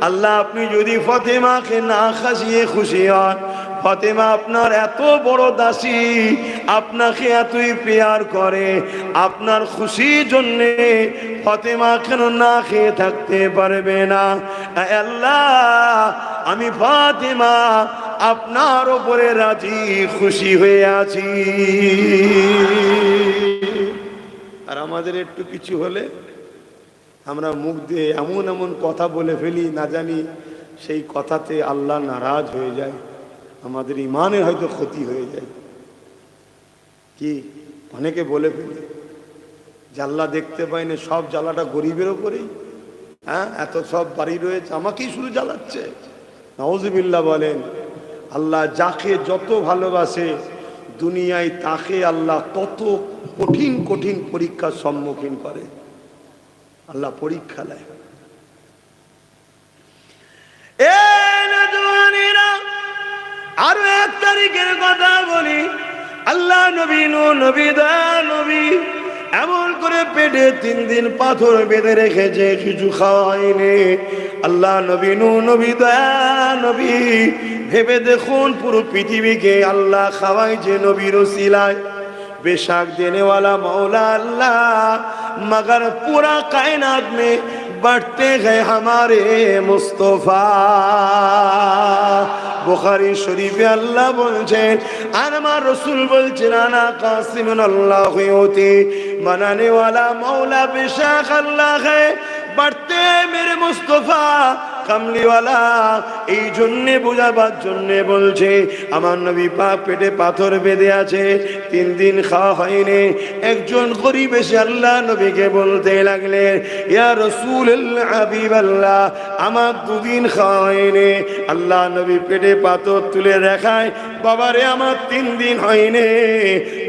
আল্লাহ, আপনি যদি ফাতেমাকে না খাসিয়ে খুশি হন, ফাতেমা আপনার এত বড় দাসী, আপনাকে এতই প্যার করে, আপনার খুশির জন্যে ফাতেমা কেন না খেয়ে থাকতে পারবে না? আল্লাহ, আমি ফাতেমা আপনার উপরে রাজি, খুশি হয়ে আছি। আর আমাদের একটু কিছু হলে আমরা মুখ দিয়ে এমন এমন কথা বলে ফেলি, না জানি সেই কথাতে আল্লাহ নারাজ হয়ে যায়, আমাদের ইমানের হয়তো ক্ষতি হয়ে যায়। কি অনেকে বলে ফেলি যে আল্লাহ দেখতে পায় না, সব জ্বালাটা গরিবের ওপরেই। হ্যাঁ, এত সব বাড়ি রয়েছে, আমাকেই শুধু জ্বালাচ্ছে। নাউজুবিল্লাহ বলেন। আল্লাহ যাকে যত ভালোবাসে দুনিয়ায়, তাকে আল্লাহ তত কঠিন কঠিন পরীক্ষার সম্মুখীন করে। আল্লাহ পরীক্ষা নেয়। আরো 1 তারিখের কথা বলি। আল্লাহ নবী নবী দয়া নবী এমন করে পেটে 3 দিন পাথর বেঁধে রেখেছে, কিছু খাওয়াইনি। আল্লাহ নবী নবী দয়া নবী, ভেবে দেখুন পুরো পৃথিবীকে আল্লাহ খাওয়াইছে নবীর ওসিলায়। बेशक देने वाला मौला अल्लाह, मगर पूरा कायनात में बढ़ते गए हमारे मुस्तफा। बुखारी शरीफ अल्लाह बोलছেন আর আমার রাসূল বলছেন আনা কাসিমুন আল্লাহু ইউতি बनाने वाला मौला बेशक अल्लाह है, बढ़ते मेरे मुस्तफा কামলিওয়ালা। এই জন্য বোঝাবার জন্য বলছে আমার নবী পাক পেটে পাথর বেঁধে আছে, 3 দিন খাওয়া হয়নি। একজন গরীব এসে আল্লাহ নবীকে বলতে লাগলেন, ইয়া রাসূলুল্লাহ হাবিবাল্লাহ, আমার 2 দিন খাওয়া হয়নি। আল্লাহ নবী পেটে পাথর তুলে দেখায়, বাবারে আমার 3 দিন হয়নি,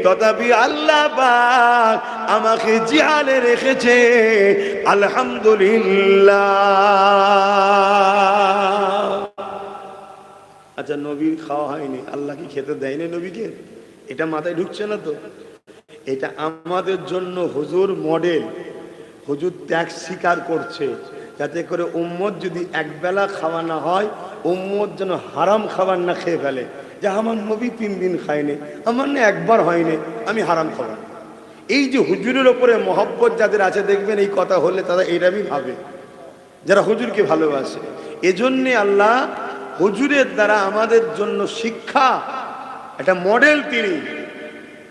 তথাপি আল্লাহ পাক আমাকে জিহালে রেখেছে, আলহামদুলিল্লাহ। আচ্ছা, নবীর খাওয়া হয়নি, আল্লাহ কি খেতে দেয়নি নবীকে? এটা মাথায় ঢুকছে না তো। এটা আমাদের জন্য হুজুর মডেল। হুজুর ত্যাগ স্বীকার করছে, যাতে করে উম্মত যদি একবেলা খাওয়া না হয়, উম্মত যেন হারাম খাবার না খেয়ে ফেলে, যে আমার নবী 3 দিন খায়নি, আমার না একবার হয়নি, আমি হারাম খাবার। এই যে হুজুরের ওপরে মহব্বত যাদের আছে, দেখবেন এই কথা হলে তারা এইরকমই ভাবে, যারা হুজুরকে ভালোবাসে। এজন্যে আল্লাহ হুজুরের দ্বারা আমাদের জন্য শিক্ষা, একটা মডেল তিনি।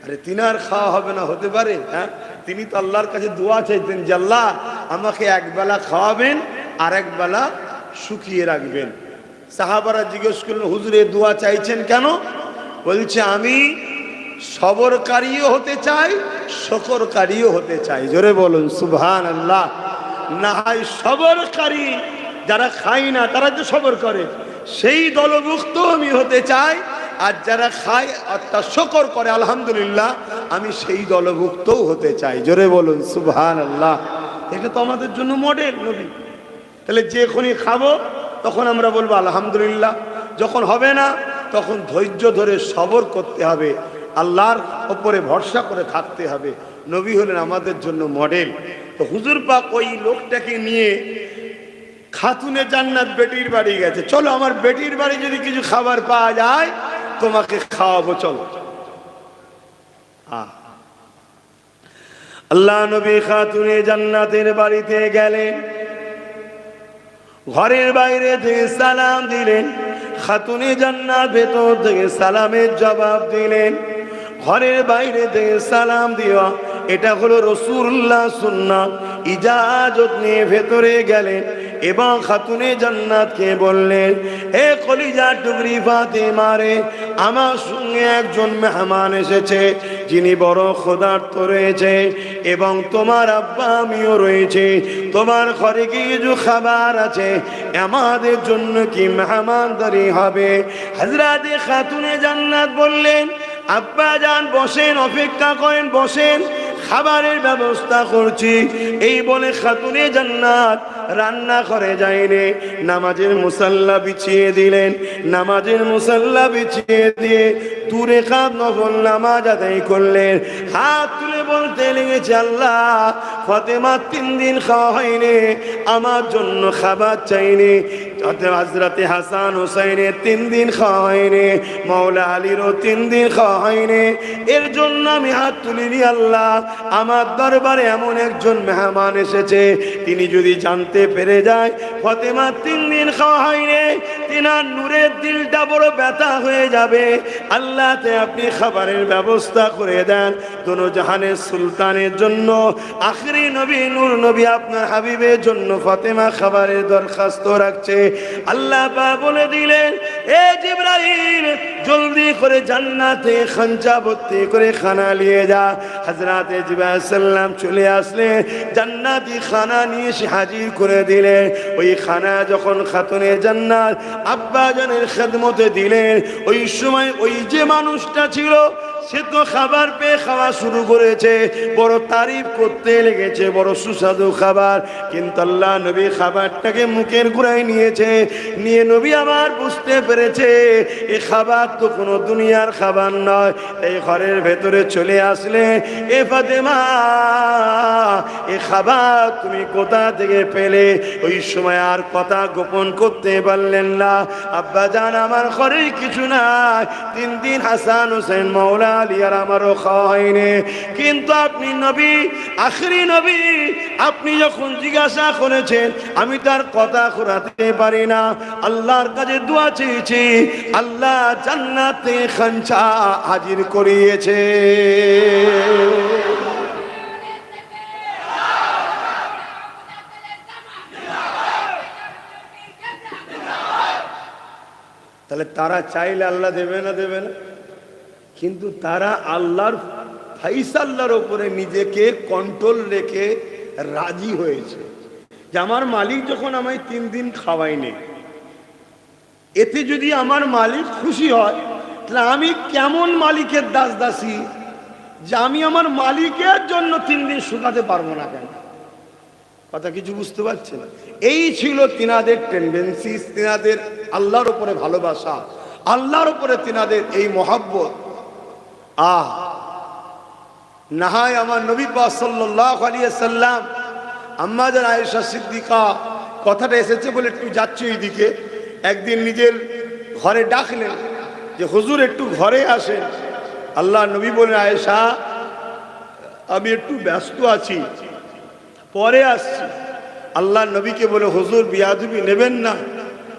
আরে তিনার খাওয়া হবে না হতে পারে? হ্যাঁ, তিনি তো আল্লাহর কাছে দোয়া চাইতেন যে আল্লাহ আমাকে একবেলা খাওয়াবেন আর একবেলা শুকিয়ে রাখবেন। সাহাবারা জিজ্ঞেস করলেন হুজুর এই দোয়া চাইছেন কেন? বলছে আমি সবরকারীও হতে চাই, শকরকারীও হতে চাই। জোরে বলুন সুবহানাল্লাহ। না হয় সবরকারী যারা খায় না তারা যে সবর করে সেই দলভুক্ত আমি হতে চাই, আর যারা খায় অর্থাৎ শকর করে আলহামদুলিল্লাহ আমি সেই দলভুক্তও হতে চাই। জোরে বলুন সুবহানাল্লাহ। এটা তো আমাদের জন্য মডেল নবী। তাহলে যখনই খাবো তখন আমরা বলবো আলহামদুলিল্লাহ, যখন হবে না তখন ধৈর্য ধরে সবর করতে হবে, আল্লাহর ওপরে ভরসা করে থাকতে হবে। নবী হলেন আমাদের জন্য মডেল। তো হুজুর পাক ওই লোকটাকে নিয়ে খাতুনে জান্নাত বেটির বাড়ি গেছে, চলো আমার বেটির বাড়ি যদি কিছু খাবার পাওয়া যায় তোমাকে খাওয়াবো, চলো। আল্লাহ নবী খাতুনে জান্নাতের বাড়িতে গেলেন, ঘরের বাইরে থেকে সালাম দিলেন, খাতুনে জান্নাত ভেতর থেকে সালামের জবাব দিলেন। ঘরের বাইরে থেকে সালাম দেওয়া এটা হলো রাসূলুল্লাহ সুন্নাত। ইজাজত নিয়ে ভেতরে গেলেন এবং খাতুনে জান্নাতকে বললেন, হে কলিজা টুকরি ফাতেমা রে, আমার সঙ্গে একজন মেহমান এসেছে যিনি বড় ক্ষুধার্ত রয়েছে এবং তোমার আব্বা আমিও রয়েছে, তোমার ঘরে কি কিছু খাবার আছে? আমাদের জন্য কি মেহমানদারি হবে? হযরতে খাতুনে জান্নাত বললেন, আব্বা যান বসেন, অপেক্ষা করেন, বসেন, খাবারের ব্যবস্থা করছি। এই বলে খাতুনে জান্নাত রান্না করে যায়নি, নামাজের মুসাল্লা বিছিয়ে দিলেন। নামাজের মুসাল্লা বিছিয়ে দিয়ে দূরে কাত নফল নামাজ আদায় করলেন। হাত তুলে বলতে লেগেছে, আল্লাহ ফাতেমা 3 দিন খাওয়া হয়নি, আমার জন্য খাবার চাইনি। হযরতে হাসান হুসাইনের 3 দিন খাওয়া হয়নি, মাওলা আলীরও 3 দিন খাওয়া হয়নি। এর জন্য আমি হাত তুলিনি, আল্লাহ আমার দরবারে এমন একজন মেহমান এসেছে, তিনি যদি জানতে পেরে যায় ফাতেমা 3 দিন খাওয়া হয়নি, তিনার নূরের দিলটা বড় ব্যথা হয়ে যাবে। আল্লাহতে আপনি খাবারের ব্যবস্থা করে দেন। দোনো জাহানের সুলতানের জন্য, আখরি নবী নূর নবী আপনার হাবিবের জন্য ফাতেমা খাবারের দরখাস্ত রাখছে। আল্লাহ পাক বলে দিলেন, এ জিবরাইল জলদি করে জান্নাতে খাঞ্চা ভর্তি করে খানা নিয়ে যা। হযরতে জিবরাইল সাল্লাম চলে আসলে জান্নাতি খানা নিয়ে এসে হাজির করে দিলেন। ওই খানা যখন খাতুনে জান্নাত আব্বা জানের খেদমতে দিলেন, ওই সময় ওই যে মানুষটা ছিল সে তো খাবার পেয়ে খাওয়া শুরু করেছে, বড় তারিফ করতে লেগেছে, বড় সুস্বাদু খাবার। কিন্তু আল্লাহ নবী খাবারটাকে মুখের গুড়ায় নিয়েছে, নিয়ে নবী আবার বুঝতে পেরেছে এই খাবার তো কোনো দুনিয়ার খাবার নয়। এই ঘরের ভেতরে চলে আসলে, এ ফাতেমা এই খাবার তুমি কোথা থেকে পেলে? ওই সময় আর কথা গোপন করতে পারলেন না। আব্বা জান আমার ঘরে কিছু নাই, 3 দিন হাসান হোসেন মাওলা আলী আর আমারও খাওয়া হয়নি। কিন্তু আপনি নবী, আখরি নবী, আপনি যখন জিজ্ঞাসা করেছেন আমি তার কথা ঘোরাতে পারি না। আল্লাহর কাছে দোয়া চেয়েছি, আল্লাহ জান্নাতে খাঞ্চা হাজির করিয়েছে। তাহলে তারা চাইলে আল্লাহ দেবে না? দেবে না। কিন্তু তারা আল্লাহর ফাইসাল্লার উপরে নিজেকে কন্ট্রোল রেখে রাজি হয়েছে যে আমার মালিক যখন আমায় 3 দিন খাওয়ায়নি, এতে যদি আমার মালিক খুশি হয় তাহলে আমি কেমন মালিকের দাস দাসী যে আমি আমার মালিকের জন্য 3 দিন শুকাতে পারবো না কেন? কথা কিছু বুঝতে পারছেন? এই ছিল তিনাদের টেন্ডেন্সি, তিনাদের আল্লাহর উপরে ভালোবাসা, আল্লাহর উপরে তিনাদের এই মহব্বত। না হয় আমার নবী পাক সাল্লাল্লাহু আলাইহি সাল্লাম, আম্মা জান আয়েশা সিদ্দিকা, কথাটা এসেছে বলে একটু যাচ্ছে এইদিকে, একদিন নিজের ঘরে ডাকলেন যে হুজুর একটু ঘরে আসেন। আল্লাহ নবী বলেন, আয়েশা আমি একটু ব্যস্ত আছি, পরে আসছি। আল্লাহ নবীকে বলে, হুজুর বিয়াদবি নেবেন না?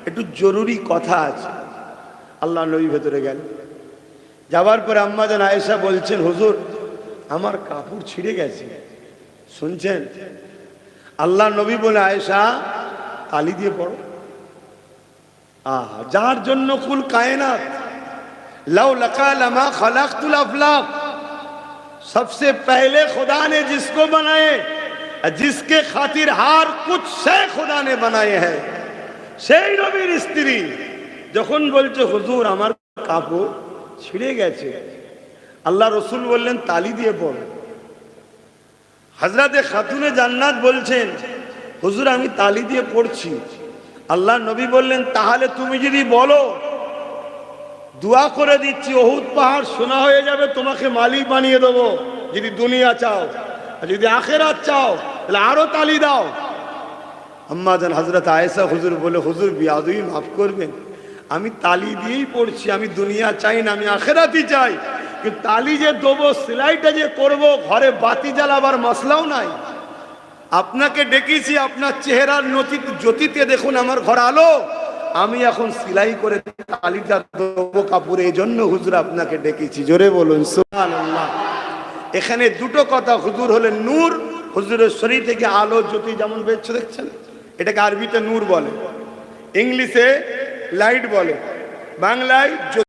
একটু জরুরি কথা আছে। আল্লাহ নবী ভেতরে গেল, যাওয়ার পরে আম্মা জান আয়েশা বলছেন, হুজুর আমার কাপড় ছিঁড়ে গেছে। শুনছেন? আল্লাহ নবী বলে, আয়েশা তালি দিয়ে পড়ো। যার জন্য কুল কায়নাত, लौ लका लमा खलक़तुल अफ़लाक, सबसे पहले खुदा ने जिसको बनाए, जिसके खातिर हार कुछ से खुदा ने बनाए हैं, সেই নবীর স্ত্রী যখন বলছে হুজুর আমার কাপড় ছিঁড়ে গেছে, আল্লাহ রসুল বললেন তালি দিয়ে পড়ো। হযরতে খাতুনে জান্নাত বলছেন, হুজুর আমি তালি দিয়ে পড়ছি। আল্লাহ নবী বললেন, তাহলে তুমি যদি বলো দোয়া করে দিচ্ছি উহুদ পাহাড় সোনা হয়ে যাবে, তোমাকে মালিক বানিয়ে দেবো, যদি দুনিয়া চাও, আর যদি আখিরাত চাও তাহলে আরো তালি দাও। আম্মা জান হযরত আয়েশা হুজুর বলে, হুজুর বিয়াদবি মাফ করবেন, আমি তালি দিয়েই পড়ছি, আমি দুনিয়া চাই না, আমি আখিরাতই চাই। কিন্তু তালি যে দেবো, সেলাইটা যে করব, ঘরে বাতি জ্বালাবার মশলাও নাই। আপনাকে ডেকেছি, আপনার চেহারার জ্যোতিতে দেখুন আমার ঘর আলো, আমি এখন সেলাই করে তালিটা দেবো কাপড়ে, এই জন্য হুজুর আপনাকে ডেকেছি। জোরে বলুন সুবহানাল্লাহ। এখানে দুটো কথা, হুজুর হলেন নূর, হুজুরের শরীর থেকে আলো জ্যোতি যেমন বেরোচ্ছে দেখছেন, এটাকে আরবিতে নূর বলে, ইংলিশে লাইট বলে, বাংলায়